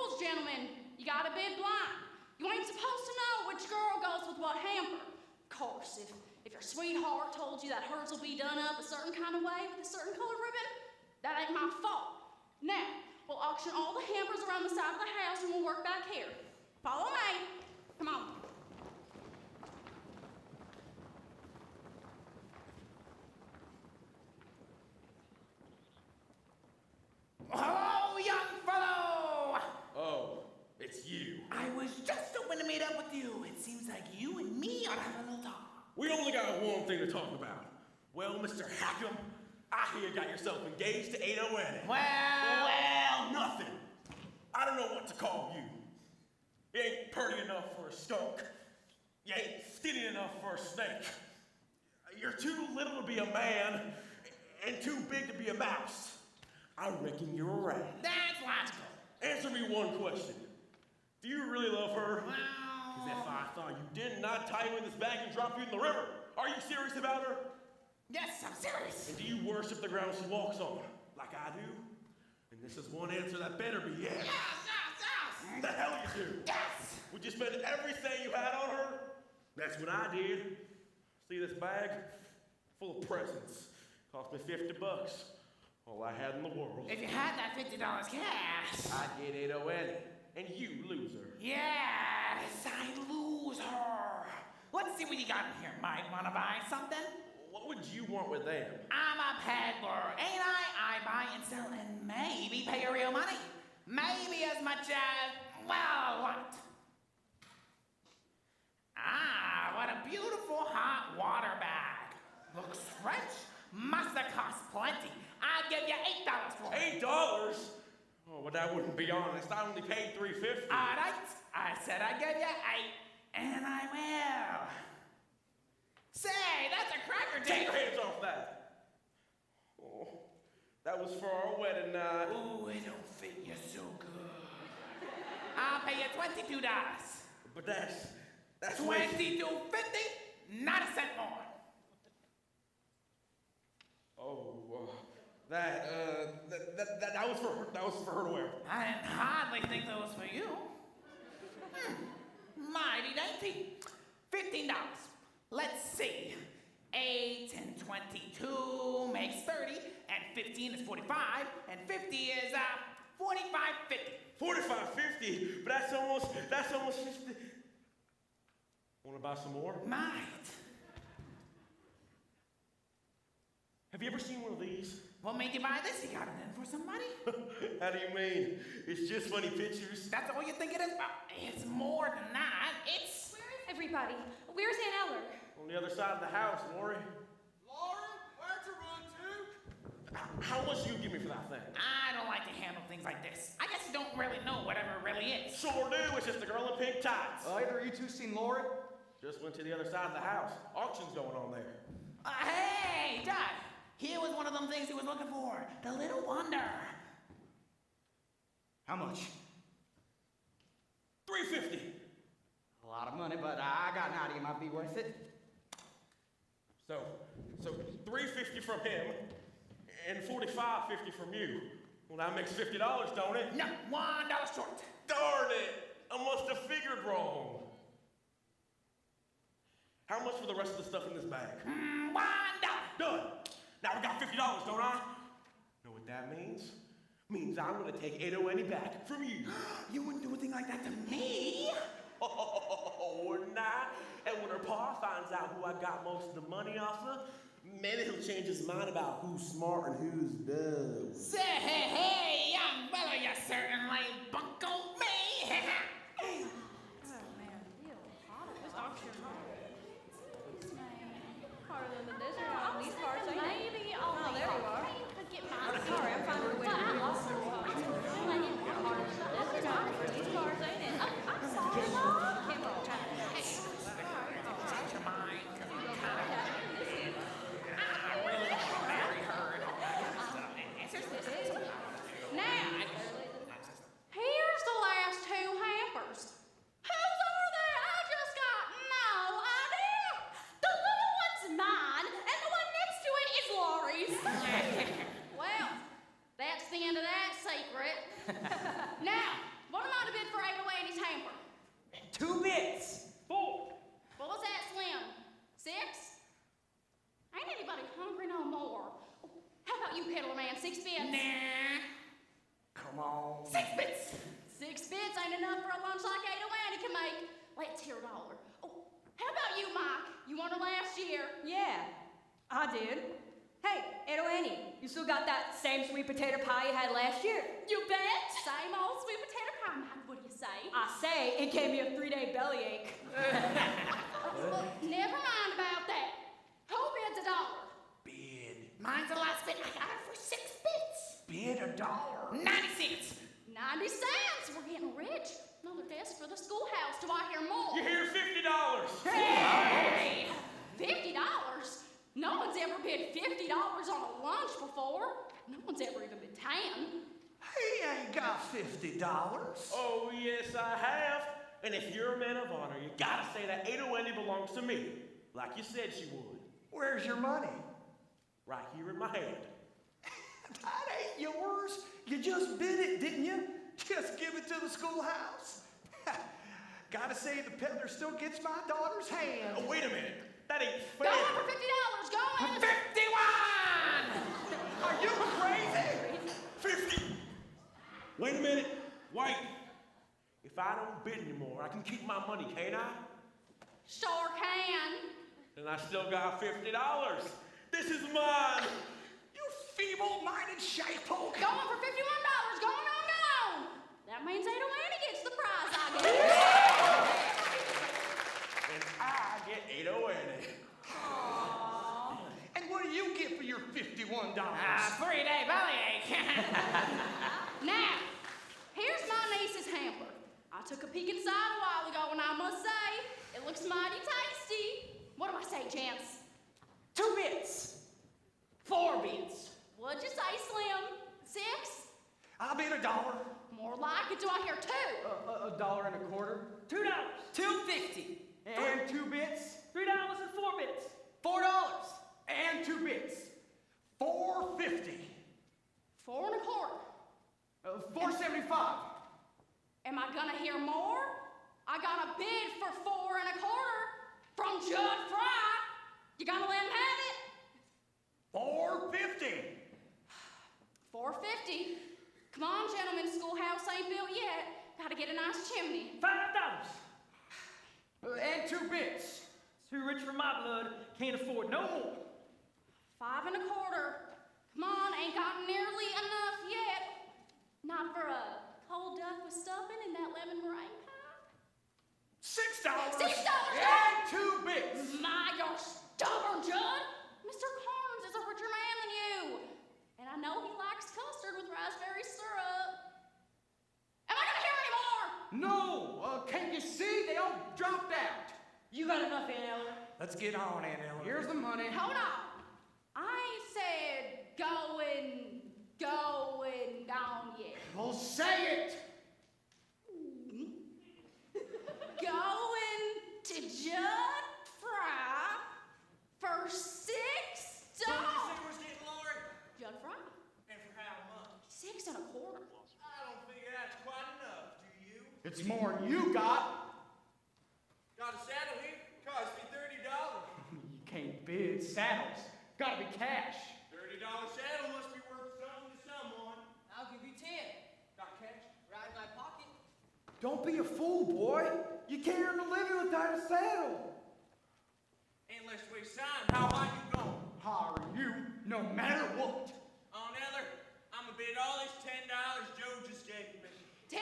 rules, gentlemen. You gotta bid blind. You ain't supposed to know which girl goes with what hamper. Of course, if your sweetheart told you that hers will be done up a certain kind of way with a certain colored ribbon, that ain't my fault. Now, we'll auction all the hampers around the side of the house and we'll work back here. Follow me. Come on. Hello, young fellow! Oh, it's you. I was just hoping to meet up with you. It seems like you and me ought to have a little talk. We only got one thing to talk about. Well, Mr. Hackham, I hear you got yourself engaged to Ada Wenning. Well, Nothing. I don't know what to call you. You ain't pretty enough for a skunk. You ain't skinny enough for a snake. You're too little to be a man and too big to be a mouse. I reckon you're a rat. that's logical. Answer me one question. Do you really love her? Well, Because if I thought you didn't, I'd tie you in this bag and drop you in the river. Are you serious about her? yes, I'm serious. And do you worship the ground she walks on, like I do? And this is one answer that better be yes. Yes. The hell you do? Yes. Would you spend everything you had on her? That's what I did. See this bag? Full of presents. Cost me $50. All I had in the world. If you had that $50 cash. I'd get Ada Wenning, and you lose her. Yes, I lose her. Let's see what you got in here. Might want to buy something? What would you want with them? I'm a peddler, ain't I? I buy and sell and maybe pay you real money. Maybe as much as, well, a lot. Ah, what a beautiful hot water bag. Looks French. Must have cost plenty. I'll give you $8 for it. $8? Oh, but that wouldn't be honest. I only paid $3.50. All right, I said I'd give you 8, and I will. Say, that's a cracker, Take Jake. your hands off that. Oh, that was for our wedding night. Ooh, it don't fit you so good. I'll pay you $22. But that's $22.50, not a cent more. Oh, that was for her. That was for her to wear. I didn't hardly think that was for you. Mighty dainty. $15. Let's see. 8 and 22 makes 30, and 15 is 45, and 50 is $45.50. $45.50, but that's almost 50. Want to buy some more? Might. Have you ever seen one of these? What made you buy this? You got it in for somebody? How do you mean? It's just funny pictures. That's all you think it is? It's more than that. It's... Where is everybody? Where's Aunt Eller? On the other side of the house, Lori. Lauren, where'd you run to? How much do you give me for that thing? I don't like to handle things like this. I guess you don't really know whatever it really is. Sure do. It's just a girl in pink tights. Either of you two seen Lori? Just went to the other side of the house. Auction's going on there. Hey, Dad. Here was one of them things he was looking for. The Little Wonder. How much? $3.50. A lot of money, but I got an idea it might be worth it. So $3.50 from him and $45.50 from you. Well, that makes $50, don't it? No, $1 short. Darn it! I must have figured wrong. How much for the rest of the stuff in this bag? $1. Done. Now we got $50, don't I? Know what that means? Means I'm gonna take Ada Wenning back from you. You wouldn't do a thing like that to me. Oh, wouldn't I? And when her pa finds out who I got most of the money off of, maybe he'll change his mind about who's smart and who's dumb. Say, hey, young fella, you certainly bungled me. Oh man, ew, hotter. This auction hotter than the desert on these parts, ain't it? Maybe Oh, there you are. you could get mine. Sorry, I'm finding a way to do this. Desert hotter for these parts, ain't it? I'm sorry, Mom. Camera on. Change your mind, 'cause I'm kind of... I really want to marry her and all that kind of stuff. It's just... Now, here's the last here $1. Oh, how about you, Mike? You won her last year. Yeah, I did. Hey, Edo Annie, you still got that same sweet potato pie you had last year? You bet. Same old sweet potato pie, Mike. What do you say? I say it gave me a 3-day bellyache. Never mind about that. Who bids $1? Bid. Mine's the last bid. I got it for 6 bits. Bid $1. 90 cents. 90 cents. We're getting rich. Another desk for the schoolhouse. Do I hear more? You hear $50. Hey! $50? No one's ever bid $50 on a lunch before. No one's ever even bid 10. He ain't got $50. Oh, yes, I have. And if you're a man of honor, you gotta say that Ada Wendy belongs to me, like you said she would. Where's your money? Right here in my hand. That ain't yours. You just bid it, didn't you? Just give it to the schoolhouse. Gotta say, the peddler still gets my daughter's hand. Oh, wait a minute. That ain't fair. Go on for $50. Go on. 51! Are you crazy? 50. Wait a minute. Wait. If I don't bid anymore, I can keep my money, can't I? Sure can. And I still got $50. This is mine. You feeble-minded shite-poke. Go on for $51. Going on down. That means Ada Annie gets the prize, I guess. And I get Ada Annie. Aww. And what do you get for your $51? 3-day bellyache. Now, here's my niece's hamper. I took a peek inside a while ago, and I must say, it looks mighty tasty. What do I say, gents? 2 bits. 4 bits. What'd you say, Slim? 6? I'll bid $1. More like it. Do I hear 2? $1.25. $2. $2.50. And 2 bits. $3 and 4 bits. $4. And 2 bits. $4.50. 4 1/4. $4.75. Am I gonna hear more? I got a bid for 4 1/4 from Jud Fry. You gonna let him have it? $4.50. $4.50. Come on, gentlemen, schoolhouse ain't built yet. Gotta get a nice chimney. $5. And 2 bits. Too rich for my blood. Can't afford no more. 5 1/4. Come on, ain't got nearly enough yet. Not for a cold duck with stuffing and that lemon meringue pie. $6. $6. And 2 bits. My, you're stubborn, Jud. Mr. Carnes is a richer man than you. And I know he likes custard with raspberry syrup. Am I gonna hear any more? No. Can't you see? They all dropped out. You got enough, Aunt Ella? Let's get on, Aunt Ella. Here's the money. Hold on. I said going down yet. Well, say it. Going to Jud Fry for $6. was getting Lori? Jud Fry? And for how much? 6 1/4. I don't figure that's quite enough, do you? It's more than you got. Got a saddle here? Cost me $30. You can't bid saddles. Gotta be cash. $30 saddle must be worth something to someone. I'll give you 10. Got cash? Right in my pocket. Don't be a fool, boy. You can't earn a living without a saddle. Unless we sign, how high you going? Hire you, no matter what. On Eller, I'm gonna bid all this $10 Joe just gave me. $10.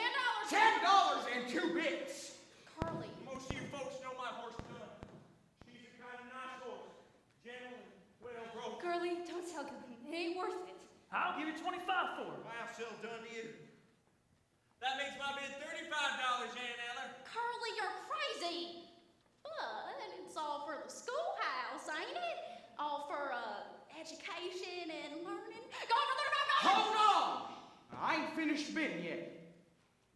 $10 and 2 bits. Carly. Most of you folks know my horse Dun. She's a kind of nice horse. Gentle and well broken. Curly, don't tell Glenn. It ain't worth it. I'll give you 25 for it. Wow, so done to you. That makes my bid $35, Aunt Eller. Carly, you're crazy. But it's all for the schoolhouse, ain't it? All for education and learning. Go on for $35. Hold on! I ain't finished bidding yet.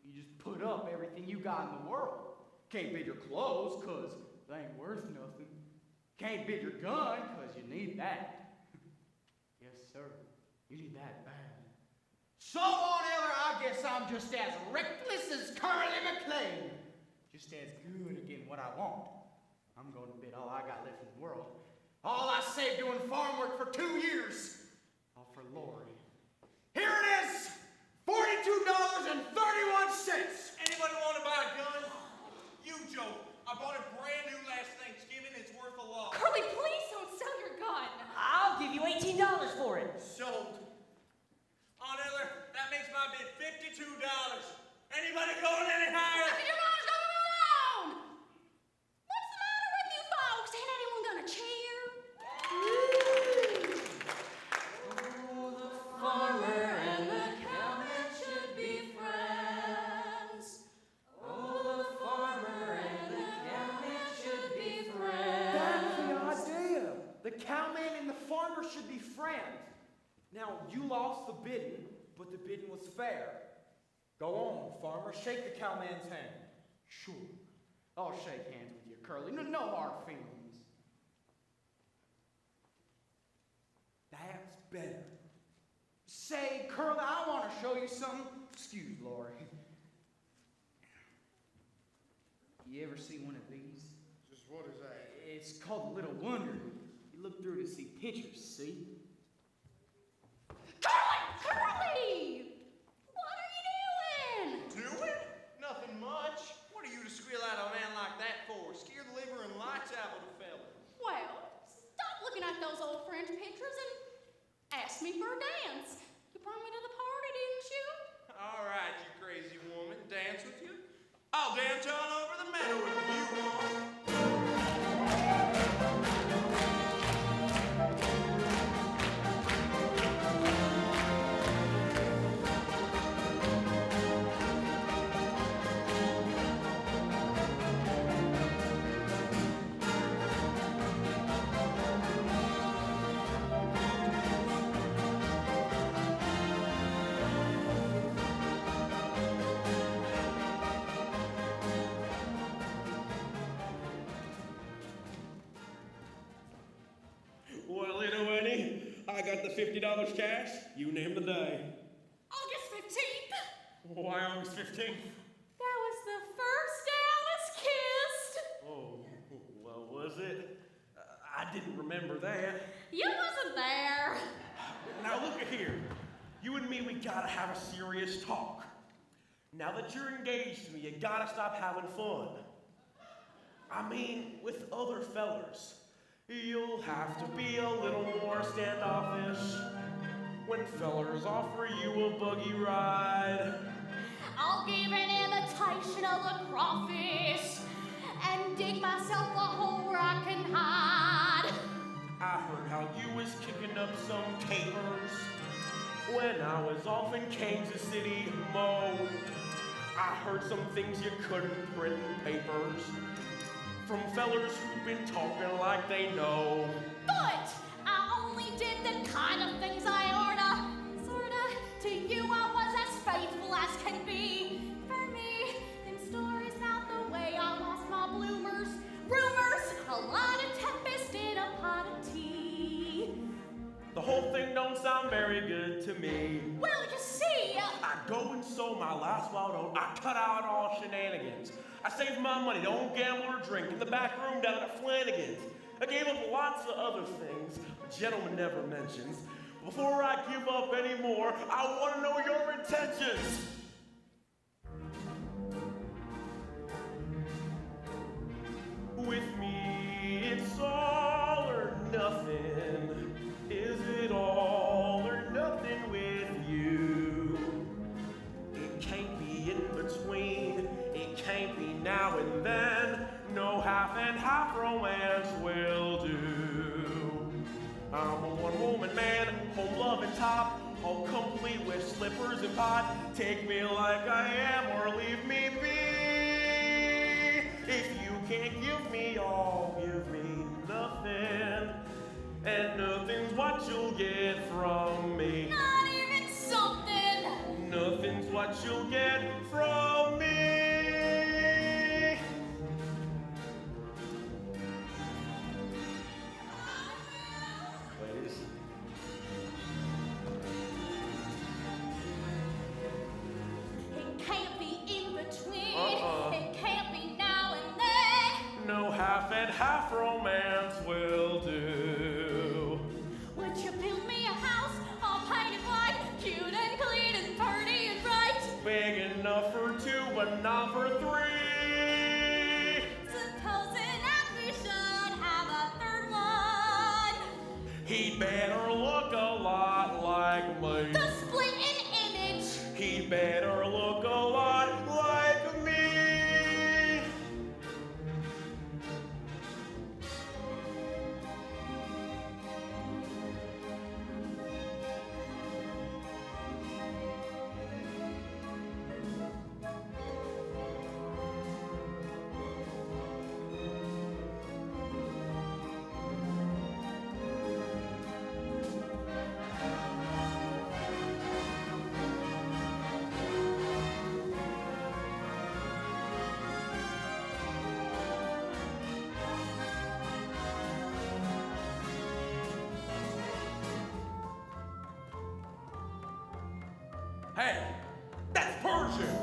You just put up everything you got in the world. Can't bid your clothes, cause they ain't worth nothing. Can't bid your gun, cause you need that. Yes, sir. You need that bad. So on, Eller, I guess I'm just as reckless as Curly McLean. Just as good at getting what I want. I'm going to bid all I got left in the world. All I saved doing farm work for 2 years. All for Lori. Here it is! $42.31. Anybody want to buy a gun? You, Joe. I Now, you lost the bidding, but the bidding was fair. Go on, farmer, shake the cowman's hand. Sure, I'll shake hands with you, Curly. No hard feelings. That's better. Say, Curly, I want to show you something. Excuse, Lori. You ever see one of these? Just what is that? It's called The Little Wonder. You look through to see pictures, see? Curly! What are you doing? Doing? Nothing much. What are you to squeal out a man like that for? Scare the liver and lights out of the fella. Well, stop looking at those old French pictures and ask me for a dance. You brought me to the party, didn't you? All right, you crazy woman. Dance with you? I'll dance all over the meadow if you want. Well, Annie, I got the $50 cash. You name the day. August 15th. Why August 15th? That was the first day I was kissed. Oh, well, was it? I didn't remember that. You wasn't there. Now look at here. You and me, we gotta have a serious talk. Now that you're engaged to me, you gotta stop having fun. I mean, with other fellers. You'll have to be a little more standoffish when fellers offer you a buggy ride. I'll give an imitation of a crawfish and dig myself a hole where I can hide. I heard how you was kicking up some capers when I was off in Kansas City, Mo. I heard some things you couldn't print in papers from fellers who've been talking like they know. But I only did the kind of things I sorta. To you I was as faithful as can be. For me, them stories about the way I lost my bloomers. Rumors, a lot of tempest in a pot of tea. The whole thing don't sound very good to me. Well, you see, I go and sow my last wild oat. I cut out all shenanigans. I saved my money, don't gamble or drink in the back room down at Flanagan's. I gave up lots of other things a gentleman never mentions. Before I give up anymore, I want to know your intentions. With me, it's all or nothing. Is it all or nothing with you? It can't be in between. It can't be now and then. No half and half romance will do. I'm a one-woman man, home loving top, all complete with slippers and pot. Take me like I am or leave me be. If you can't give me all, give me nothing. And nothing's what you'll get from me. not even something. Nothing's what you'll get from me. Ladies. It can't be in between. It can't be now and then. No half and half romance will do. Would you build me a house all painted white, cute and clean and pretty and bright? Big enough for two, but not for three. Supposing that we should have a third one. He better look a lot like me. The split in image. He better look a lot like me. Hey, that's Persian.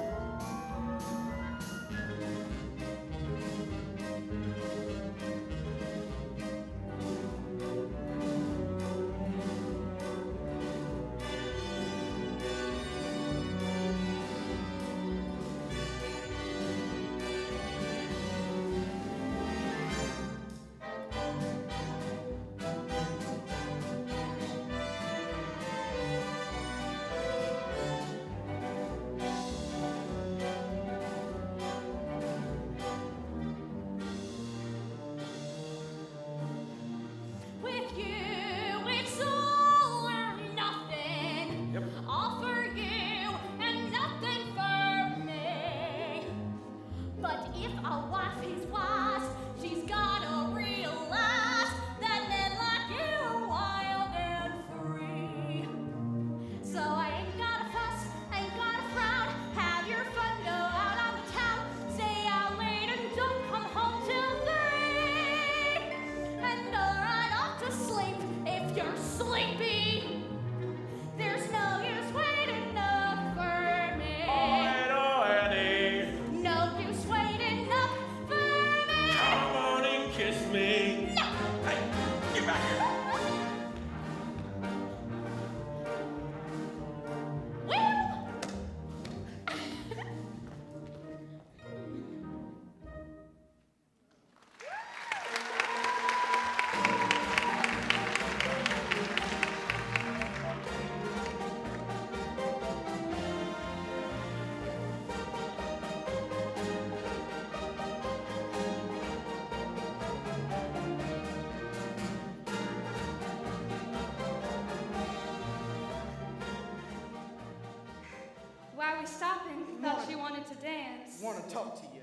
With you, it's all or nothing. Yep. All for you and nothing for me. But if a wife is wise, she's gotta realize that men like you are wild and free. So I ain't gotta fuss, ain't gotta frown. Have your fun, go out on the town. Stay out late and don't come home till 3. And go right off to sleep if you're sleepy. There's no use waiting up for me. Oh, Eddie. No use waiting up for me. Come on and kiss me. No. Hey, get back here. Well. Why are we stopping? Thought she wanted to dance. Want to talk to you.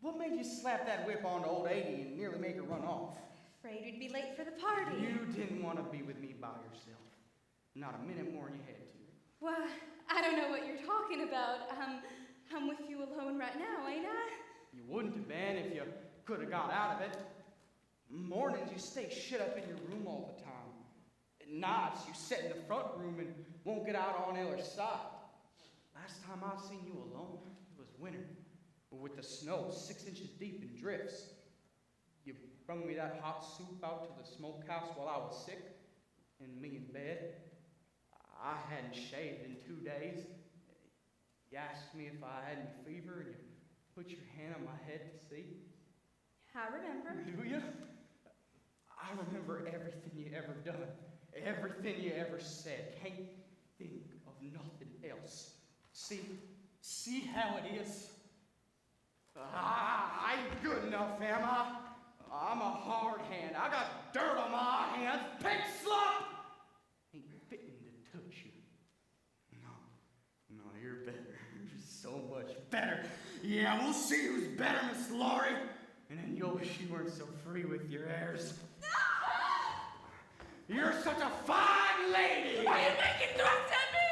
What made you slap that whip onto old 80 and nearly make her run off? Afraid we'd be late for the party. You didn't want to be with me by yourself. Not a minute more than you had to. Well, I don't know what you're talking about. I'm with you alone right now, ain't I? You wouldn't have been if you could have got out of it. Mornings, you stay shut up in your room all the time. At nights, you sit in the front room and won't get out on the other side. Last time I seen you alone, it was winter, with the snow 6 inches deep in drifts. You brung me that hot soup out to the smokehouse while I was sick, and me in bed. I hadn't shaved in 2 days. You asked me if I had any fever, and you put your hand on my head to see. I remember. Do you? I remember everything you ever done, everything you ever said. Can't think of nothing else. See how it is? I ain't good enough, am I? I'm a hard hand. I got dirt on my hands. Pig slop! Ain't fitting to touch you. No, you're better. You're so much better. Yeah, we'll see who's better, Miss Laurie. And then you'll wish you weren't so free with your airs. You're such a fine lady! Are you making threats at me?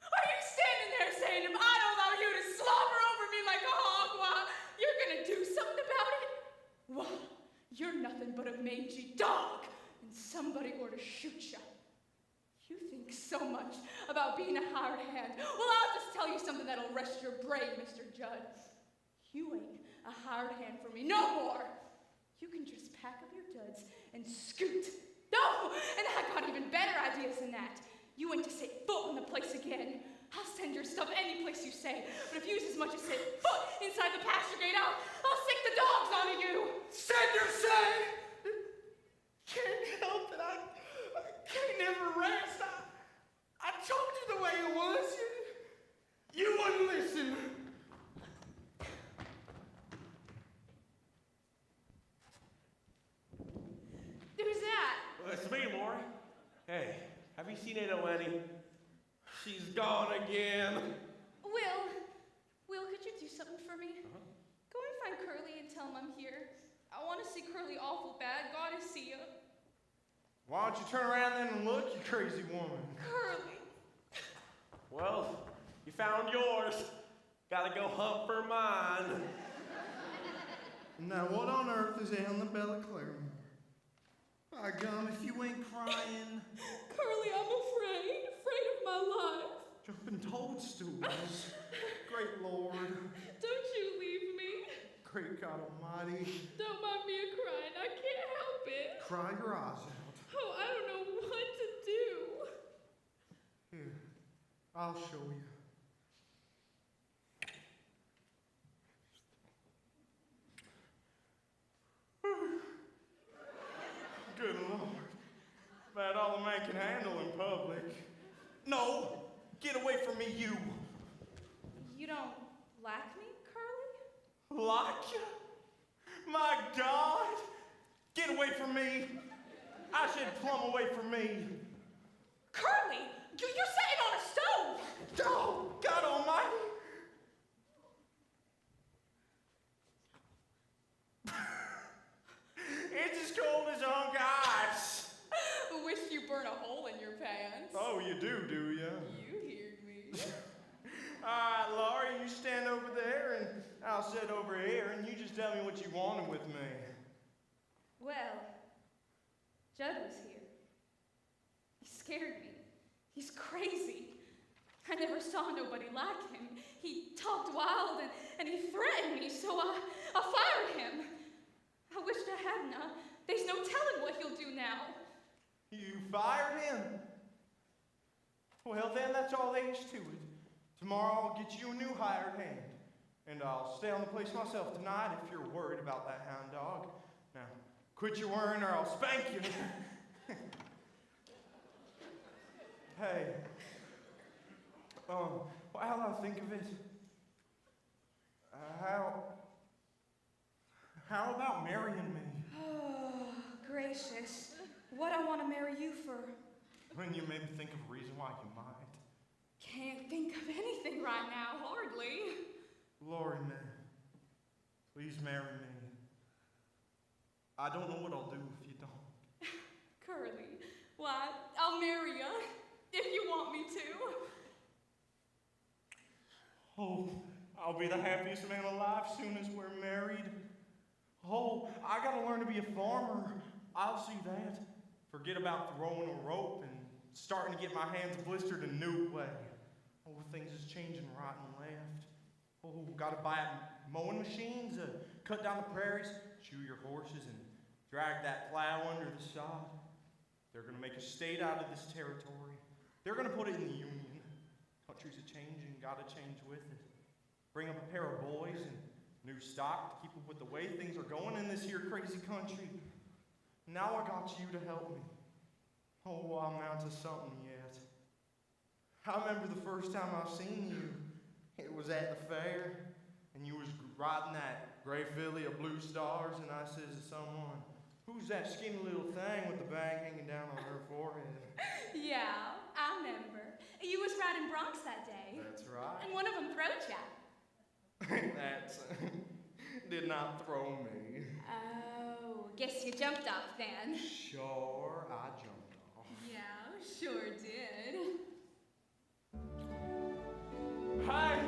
Are you standing there saying, if I don't allow you to slobber over me like a hog, why, you're gonna do something about it? Well, you're nothing but a mangy dog, and somebody ought to shoot you. You think so much about being a hired hand. Well, I'll just tell you something that'll rest your brain, Mr. Judd. You ain't a hired hand for me no more. You can just pack up your duds and scoot. No, and I got even better ideas than that. You ain't to set foot on the place again. I'll send your stuff any place you say, but if you as much as set foot inside the pasture gate, I'll sick the dogs onto you. Send your say! Can't help it. I can't never rest. I told you the way it was. You wouldn't listen. Who's that? Well, it's me, Maury. Hey, have you seen Aunt Annie? She's gone again. Will, could you do something for me? Go and find Curly and tell him I'm here. I want to see Curly awful bad. Gotta see you. Why don't you turn around then and look, you crazy woman? Curly. Well, you found yours. Gotta go hunt for mine. Now what on earth is Anne the Bella Claremore? By gum, if you ain't crying. Curly, I'm afraid of my life. Jumping toadstools. Great Lord. Don't you leave me. Great God Almighty. Don't mind me a-crying. I can't help it. Cry your eyes out. Oh, I don't know what to do. Here, I'll show you. Good Lord. About all a man can handle in public. No! Get away from me, you! You don't like me, Curly? Like you? My God! Get away from me! I said plumb away from me. Curly! You're sitting on a stove! Oh, God Almighty! It's as cold as hunk ice. Wish you burnt a hole in your pants. Oh, you do you? You heard me. All right, Laurie, you stand over there, and I'll sit over here, and you just tell me what you wanted with me. Well, Jud was here. He scared me. He's crazy. I never saw nobody like him. He talked wild and he threatened me, so I fired him. I wished I hadn't. There's no telling what he'll do now. You fired him? Well, then that's all there is to it. Tomorrow I'll get you a new hired hand, and I'll stay on the place myself tonight if you're worried about that hound dog. Now, quit your worrying or I'll spank you. Hey, well, how I think of it, how about marrying me? Oh, gracious. What I want to marry you for? When you made me think of a reason why you might. Can't think of anything right now, hardly. Laurie, man, please marry me. I don't know what I'll do if you don't. Curly, why, I'll marry you if you want me to. Oh, I'll be the happiest man alive soon as we're married. Oh, I gotta learn to be a farmer. I'll see that. Forget about throwing a rope and starting to get my hands blistered a new way. Oh, things is changing right and left. Oh, gotta buy mowing machines, cut down the prairies, shoe your horses, and drag that plow under the sod. They're gonna make a state out of this territory. They're gonna put it in the Union. Countries are changing, gotta change with it. Bring up a pair of boys and new stock to keep up with the way things are going in this here crazy country. Now I got you to help me. Oh, I'm out to something yet. I remember the first time I seen you. It was at the fair, and you was riding that gray filly of blue stars, and I says to someone, "Who's that skinny little thing with the bag hanging down on her forehead?" Yeah, I remember. You was riding broncs that day. That's right. And one of them throwed ya. That's did not throw me. Oh, guess you jumped off then. Sure, I jumped off. Yeah, sure did. Hi!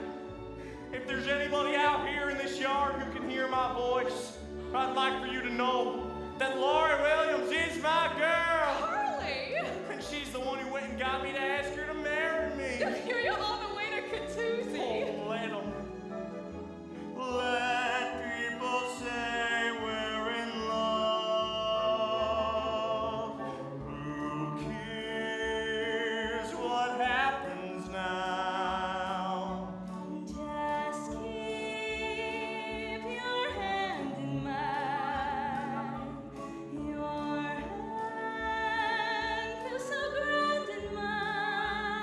If there's anybody out here in this yard who can hear my voice, I'd like for you to know that Laurie Williams is my girl! Carly! And she's the one who went and got me to ask her to marry me. You're on the way to Catoozy. Oh, let 'em. Let people say we're in love. Who cares what happens now? Just keep your hand in mine. Your hand feels so grand in mine.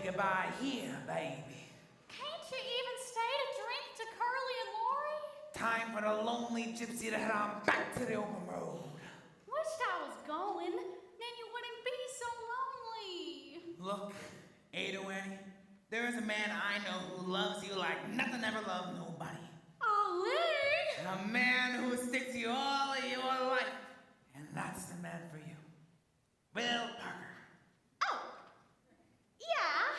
goodbye here, baby. Can't you even stay to drink to Curly and Lori? Time for the lonely gypsy to head on back to the open road. Wished I was going, then you wouldn't be so lonely. Look, Ada Annie, there is a man I know who loves you like nothing ever loved nobody. Ali! A man who sticks to you all of your life. And that's the man for you. Will Parker. Oh, yeah.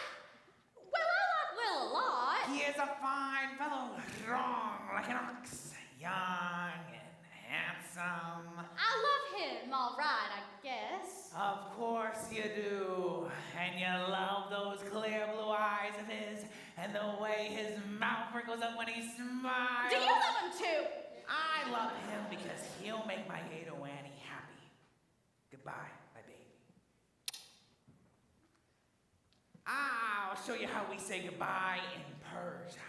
Well, I like Will a lot. He is a fine fellow, strong like an ox, young and handsome. I love him, all right, I guess. Of course you do. And you love those clear blue eyes of his and the way his mouth wrinkles up when he smiles. Do you love him too? I love him because he'll make my Ada Annie happy. Goodbye, my baby. I'll show you how we say goodbye in Persia.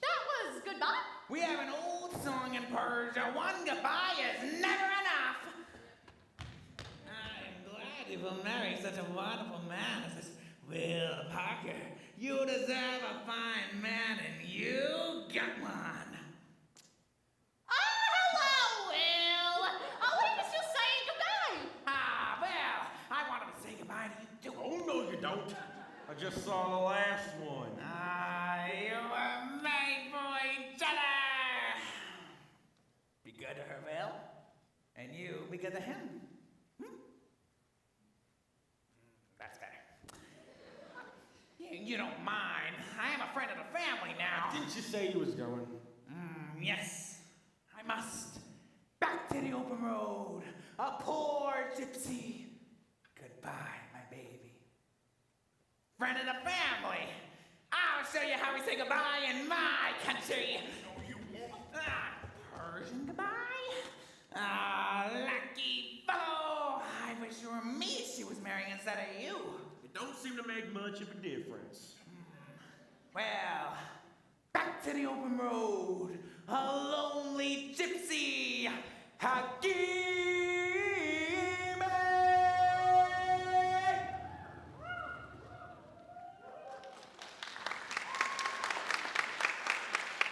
That was goodbye. We have an old song in Persia. One goodbye is never enough. I'm glad you will marry such a wonderful man as this Will Parker. You deserve a fine man, and you got one. Oh, hello, Will. Oh, what are you still saying goodbye? Ah, well, I wanted to say goodbye to you too. Oh, no, you don't. I just saw the last one. Ah, you were made for each other. Be good to her, Will, and you be good to him. That's better. You don't mind. I am a friend of the family now. Didn't you say you was going? Yes, I must. Back to the open road. A poor gypsy. Goodbye, my baby. Friend of the family. I'll show you how we say goodbye in my country. No, you won't. Persian goodbye? Ah, lucky fellow. I wish you were me she was marrying instead of you. It don't seem to make much of a difference. Well, back to the open road. A lonely gypsy. Hakime!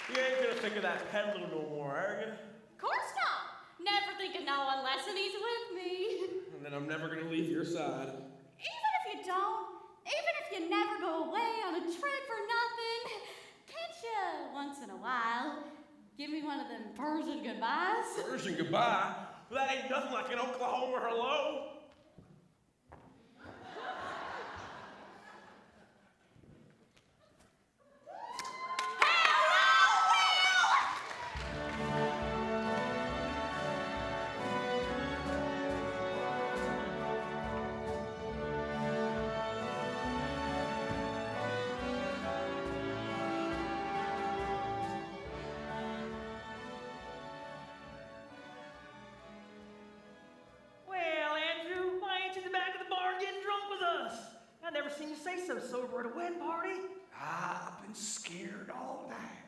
You ain't gonna think of that peddler no more, are you? Course not. Never think of no one less when he's with me. And then I'm never gonna leave your side. Even if you don't, even if you never go away on a trip or nothing, can't you, once in a while, give me one of them Persian goodbyes? Persian goodbye? Well, that ain't nothing like an Oklahoma hello. Well, Andrew, why ain't you in the back of the bar getting drunk with us? I never seen you say so sober at a wedding party. I've been scared all night.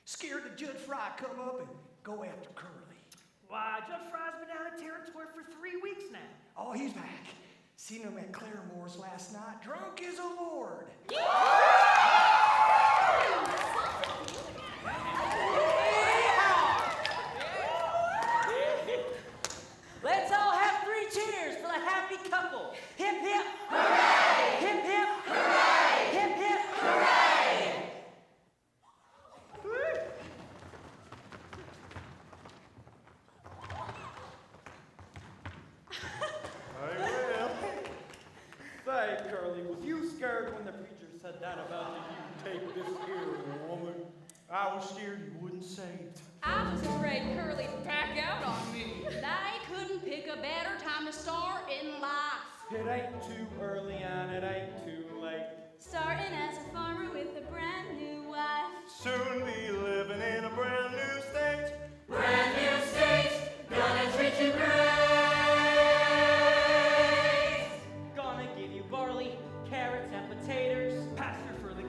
Scared that Jud Fry come up and go after Curly. Why, Jud Fry's been out of territory for 3 weeks now. Oh, he's back. Seen him at Claremore's last night, drunk as a lord. Let's all have 3 cheers for the happy couple. Hip, hip, hooray! Hip, hip, hooray! Hip, hip, hooray! I will. Say, Curly, was you scared when the preacher said that about you take this here woman? I was scared you wouldn't say it. I was afraid Curly'd back out on me. They couldn't pick a better time to start in life. It ain't too early and it ain't too late. Starting as a farmer with a brand new wife. Soon be living in a brand new state. Brand new state, gonna treat you great. Gonna give you barley, carrots, and potatoes. Pasture for the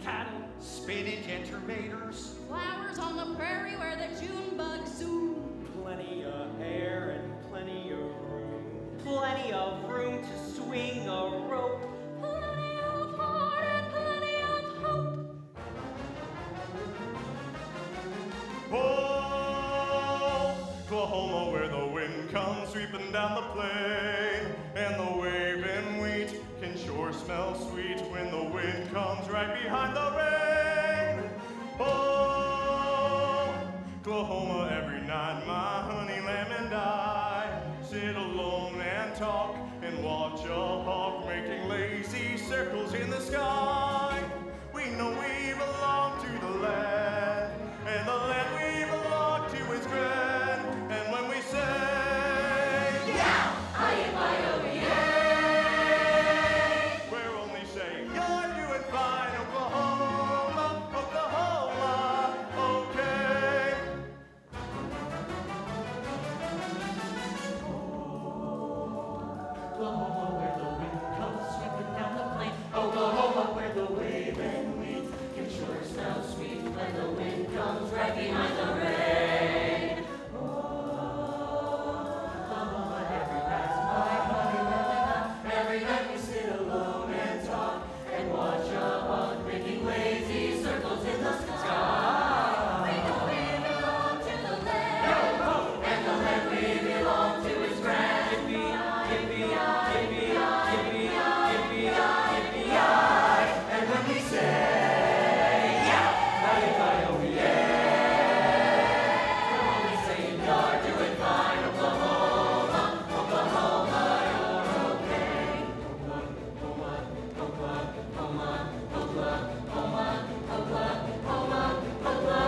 everywhere the June bugs zoom. Plenty of air and plenty of room. Plenty of room to swing a rope. Plenty of heart and plenty of hope. Oklahoma, where the wind comes sweeping down the plain, and the waving wheat can sure smell sweet when the wind comes right behind the rain. Oh, Oklahoma, every night my honey lamb and I sit alone and talk and watch a hawk making lazy circles in the sky. We know we belong to the land, and the land we belong to is grand. And when we say, yeah, we're only saying you're doing fine, Oklahoma, Oklahoma, okay. Oklahoma, where the wind comes sweeping down the plain. Oklahoma, where the waving wheat can sure smell sweet when the wind comes right behind the rain. Oklahoma, every night's my honey lamb. Every night we sit alone and talk and watch a hawk making lazy circles in the sky. We know we belong to the land, And the land we belong to is grand. And when we say, yeah, we're only saying you're doing fine, Oklahoma, Oklahoma, you're okay. Oklahoma, Oklahoma, Oklahoma, Oklahoma, Oklahoma,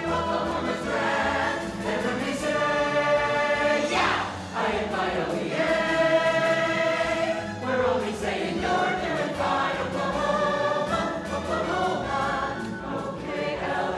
Oklahoma's grand. And when we say, yeah, we're only saying you're doing fine, Oklahoma, Oklahoma, O-K-L-A-H-O-M-A.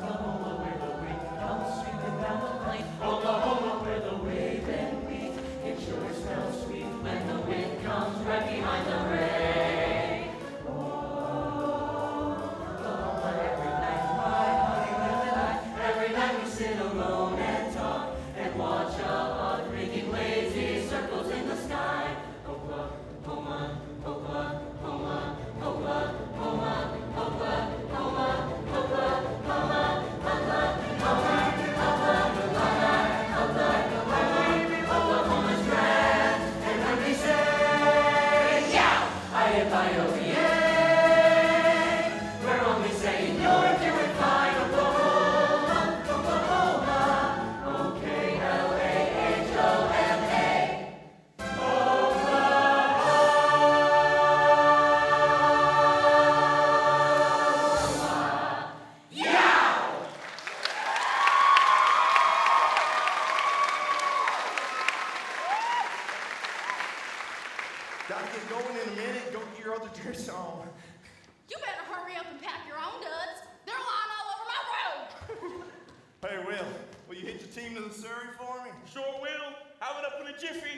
Oklahoma, where the wind comes sweeping down the plain. Oklahoma, where the waving wheat it sure smells sweet when the wind comes right behind the rain. Oklahoma, every night my honey lamb and I, every night we sit alone and talk and watch a hawk making lazy circles in the sky. Oklahoma, Oklahoma, Oklahoma, Oklahoma, Oklahoma, Oklahoma's grand. And when we say, yeah, we're only saying you're doing fine, Oklahoma, Oklahoma, O-K-L-A-H-O-M-A. Gotta get going in a minute. Go get your other dress on. You better hurry up and pack your own duds. They're lying all over my road. Hey, will you hitch your team to the Surrey for me? Sure will. Have it up in a jiffy.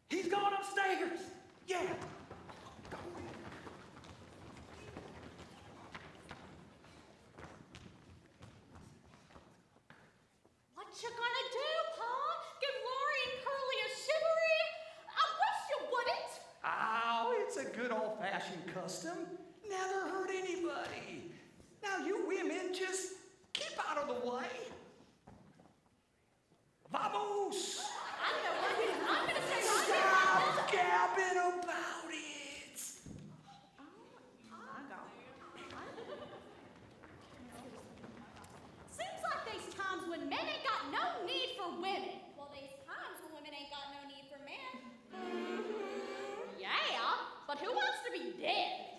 He's gone upstairs. Yeah. What you gonna do, Pa? Give Lori and Curly a shivery? I wish you wouldn't. Oh, it's a good old-fashioned custom. Never hurt anybody. Now you women just keep out of the way. Vamos! I'm gonna say right Stop gabbing about it. Seems like there's times when men ain't got no need for women. Well, there's times when women ain't got no need for men. Yeah, but who wants to be dead?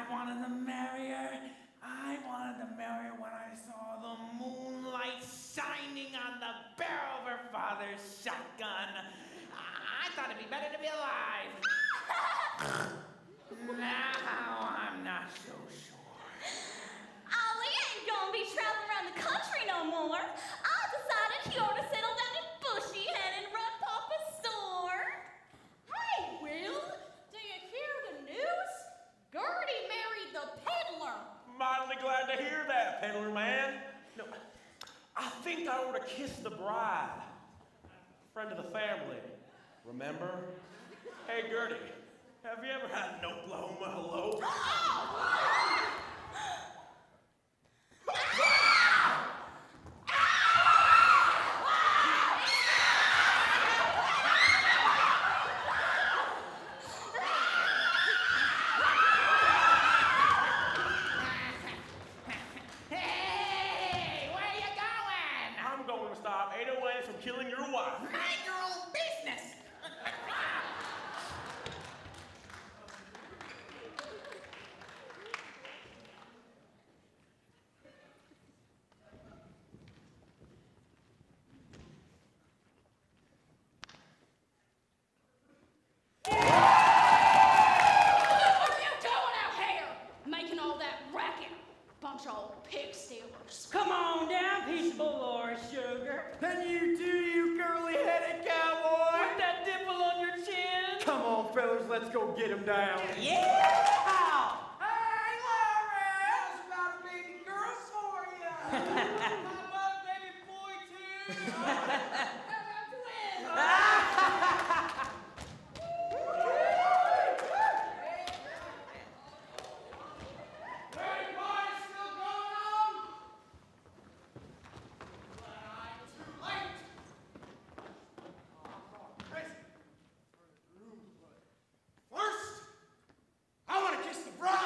I wanted to marry her. I wanted to marry her when I saw the moonlight shining on the barrel of her father's shotgun. I thought it'd be better to be alive. Now I'm not so sure. Ollie ain't gonna be traveling around the country no more. I decided he ought to settle down in Bushy Head and run Papa's store. Hey, Will, do you hear the news? Gertie married the peddler. Mightily glad to hear that, peddler man. No, I think I ought to kiss the bride. Friend of the family, remember? Hey, Gertie, have you ever had an Oklahoma hello? Hey, where you going? I'm going to stop 808 from killing your wife. Mind your own business. What are you doing out here? Making all that racket. Bunch of old pig stealers. Come on down, peaceable Laura Sugar. And you too, you curly-headed cowboy. With that dimple on your chin. Come on, fellas, let's go get him down. Yeah! Hey, Laura, how's about a baby girl for you? How about a baby boy too? Wedding party still going on? But I'm too late. I'm going crazy. First, I want to kiss the bride.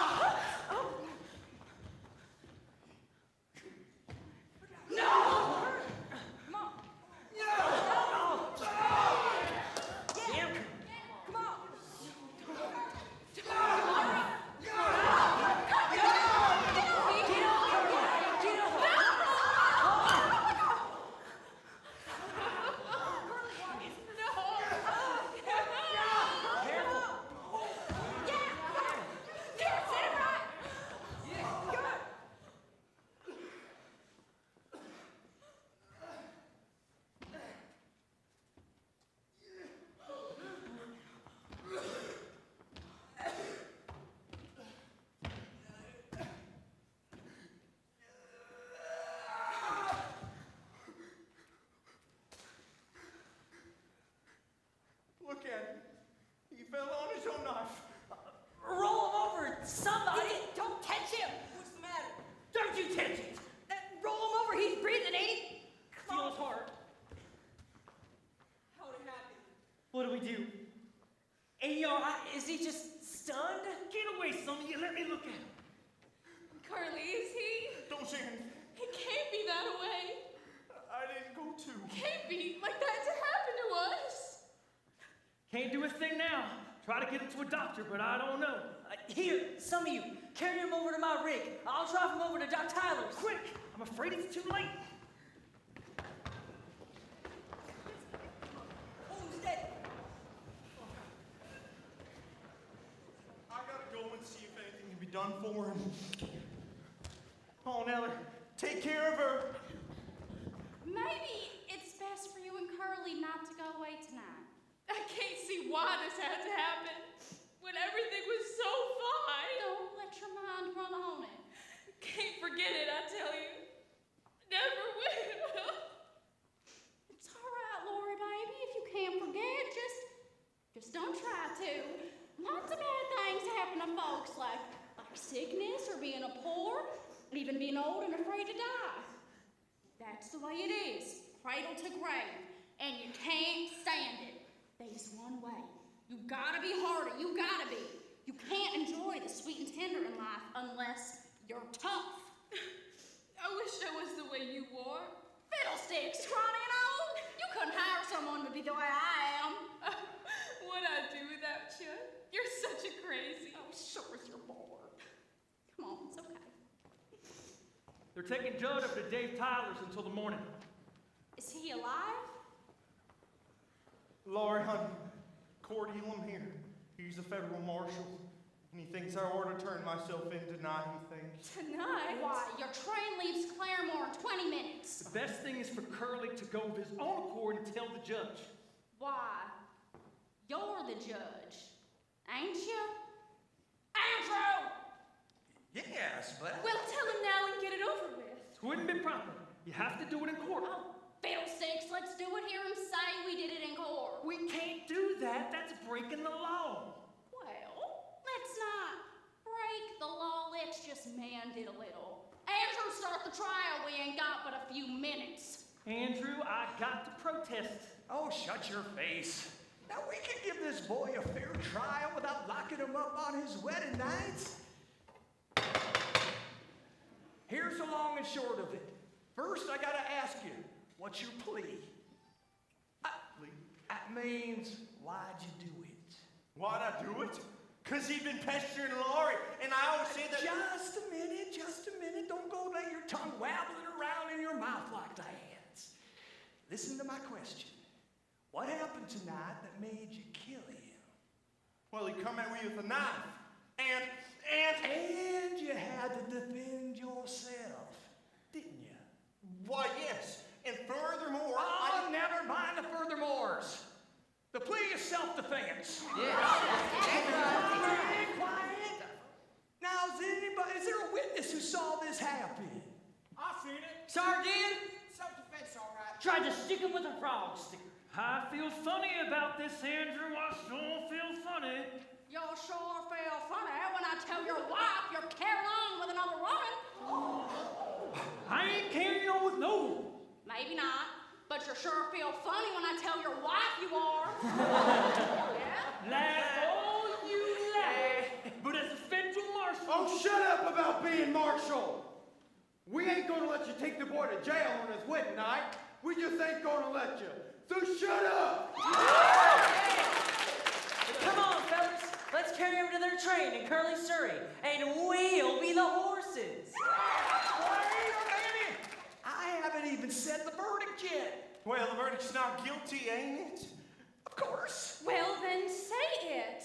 Look at him. He fell on his own knife. Roll him over, somebody. Don't touch him. What's the matter? Don't you touch it. Roll him over. He's breathing, ain't he? Feel his heart. How'd it happen? What do we do? Ain't he all right? Is he just stunned? Get away, some of you. Let me look at him. Curly, is he? Don't say anything. It can't be that way. I didn't go to. Can't be like that to happen to us. Can't do a thing now. Try to get him to a doctor, but I don't know. Here, some of you, carry him over to my rig. I'll drive him over to Doc Tyler's. Quick! I'm afraid it's too late. Who's dead? I gotta go and see if anything can be done for him. Oh, Nellie, take care of her. Maybe it's best for you and Curly not to go away tonight. I can't see why this had to happen when everything was so fine. Don't let your mind run on it. Can't forget it, I tell you. Never will. It's all right, Lori, baby. If you can't forget, just don't try to. Lots of bad things happen to folks, like sickness or being a poor, even being old and afraid to die. That's the way it is, cradle to grave, and you can't stand it. There's one way. You gotta be harder. You gotta be. You can't enjoy the sweet and tender in life unless you're tough. I wish I was the way you are. Fiddlesticks, scrawny and old. You couldn't hire someone to be the way I am. What'd I do without you? You're such a crazy. Oh, sure as you're bored. taking Judd over to Dave Tyler's until the morning. Is he alive? Laurie, honey, Court Elam here. He's a federal marshal, and he thinks I ought to turn myself in tonight, he thinks. Tonight? Why, your train leaves Claremore in 20 minutes. The best thing is for Curly to go of his own accord and tell the judge. Why? You're the judge, ain't you? Andrew! Yes, but... Well, tell him now and get it over with. It wouldn't be proper. You have to do it in court. Oh, fiddlesticks, let's do it. Hear him say we did it in court. We can't do that. That's breaking the law. Well, let's not break the law. Let's just mend it a little. Andrew, start the trial. We ain't got but a few minutes. Andrew, I got to protest. Oh, shut your face. Now, we can give this boy a fair trial without locking him up on his wedding nights. Here's the long and short of it. First, I gotta ask you, what's your plea? That means, why'd you do it? Why'd I do it? Because he'd been pestering Laurie, and I always say that... Just a minute. Don't go let your tongue wabbling around in your mouth like that. Listen to my question. What happened tonight that made you kill him? Well, he come at me with a knife, and you had to defend yourself, didn't you? Why, yes. And furthermore, Oh, never mind the furthermores. The plea is self-defense. Quiet. Now, is there a witness who saw this happen? I seen it. Sergeant! Self-defense, all right. Tried to stick him with a frog sticker. I feel funny about this, Andrew. I sure feel funny. You sure feel funny when I tell your wife you're carrying on with another woman. I ain't carrying on with no one. Maybe not, but you sure feel funny when I tell your wife you are. Yeah? Laugh all you like. But as a federal marshal... Oh, shut up about being marshal. We ain't gonna let you take the boy to jail on his wedding night. We just ain't gonna let you. So shut up. Come on, fellas. Let's carry him to their train in Curly, Surrey, and we'll be the horses. Wait a minute. I haven't even said the verdict yet. well, the verdict's not guilty, ain't it? Of course. Well, then say it.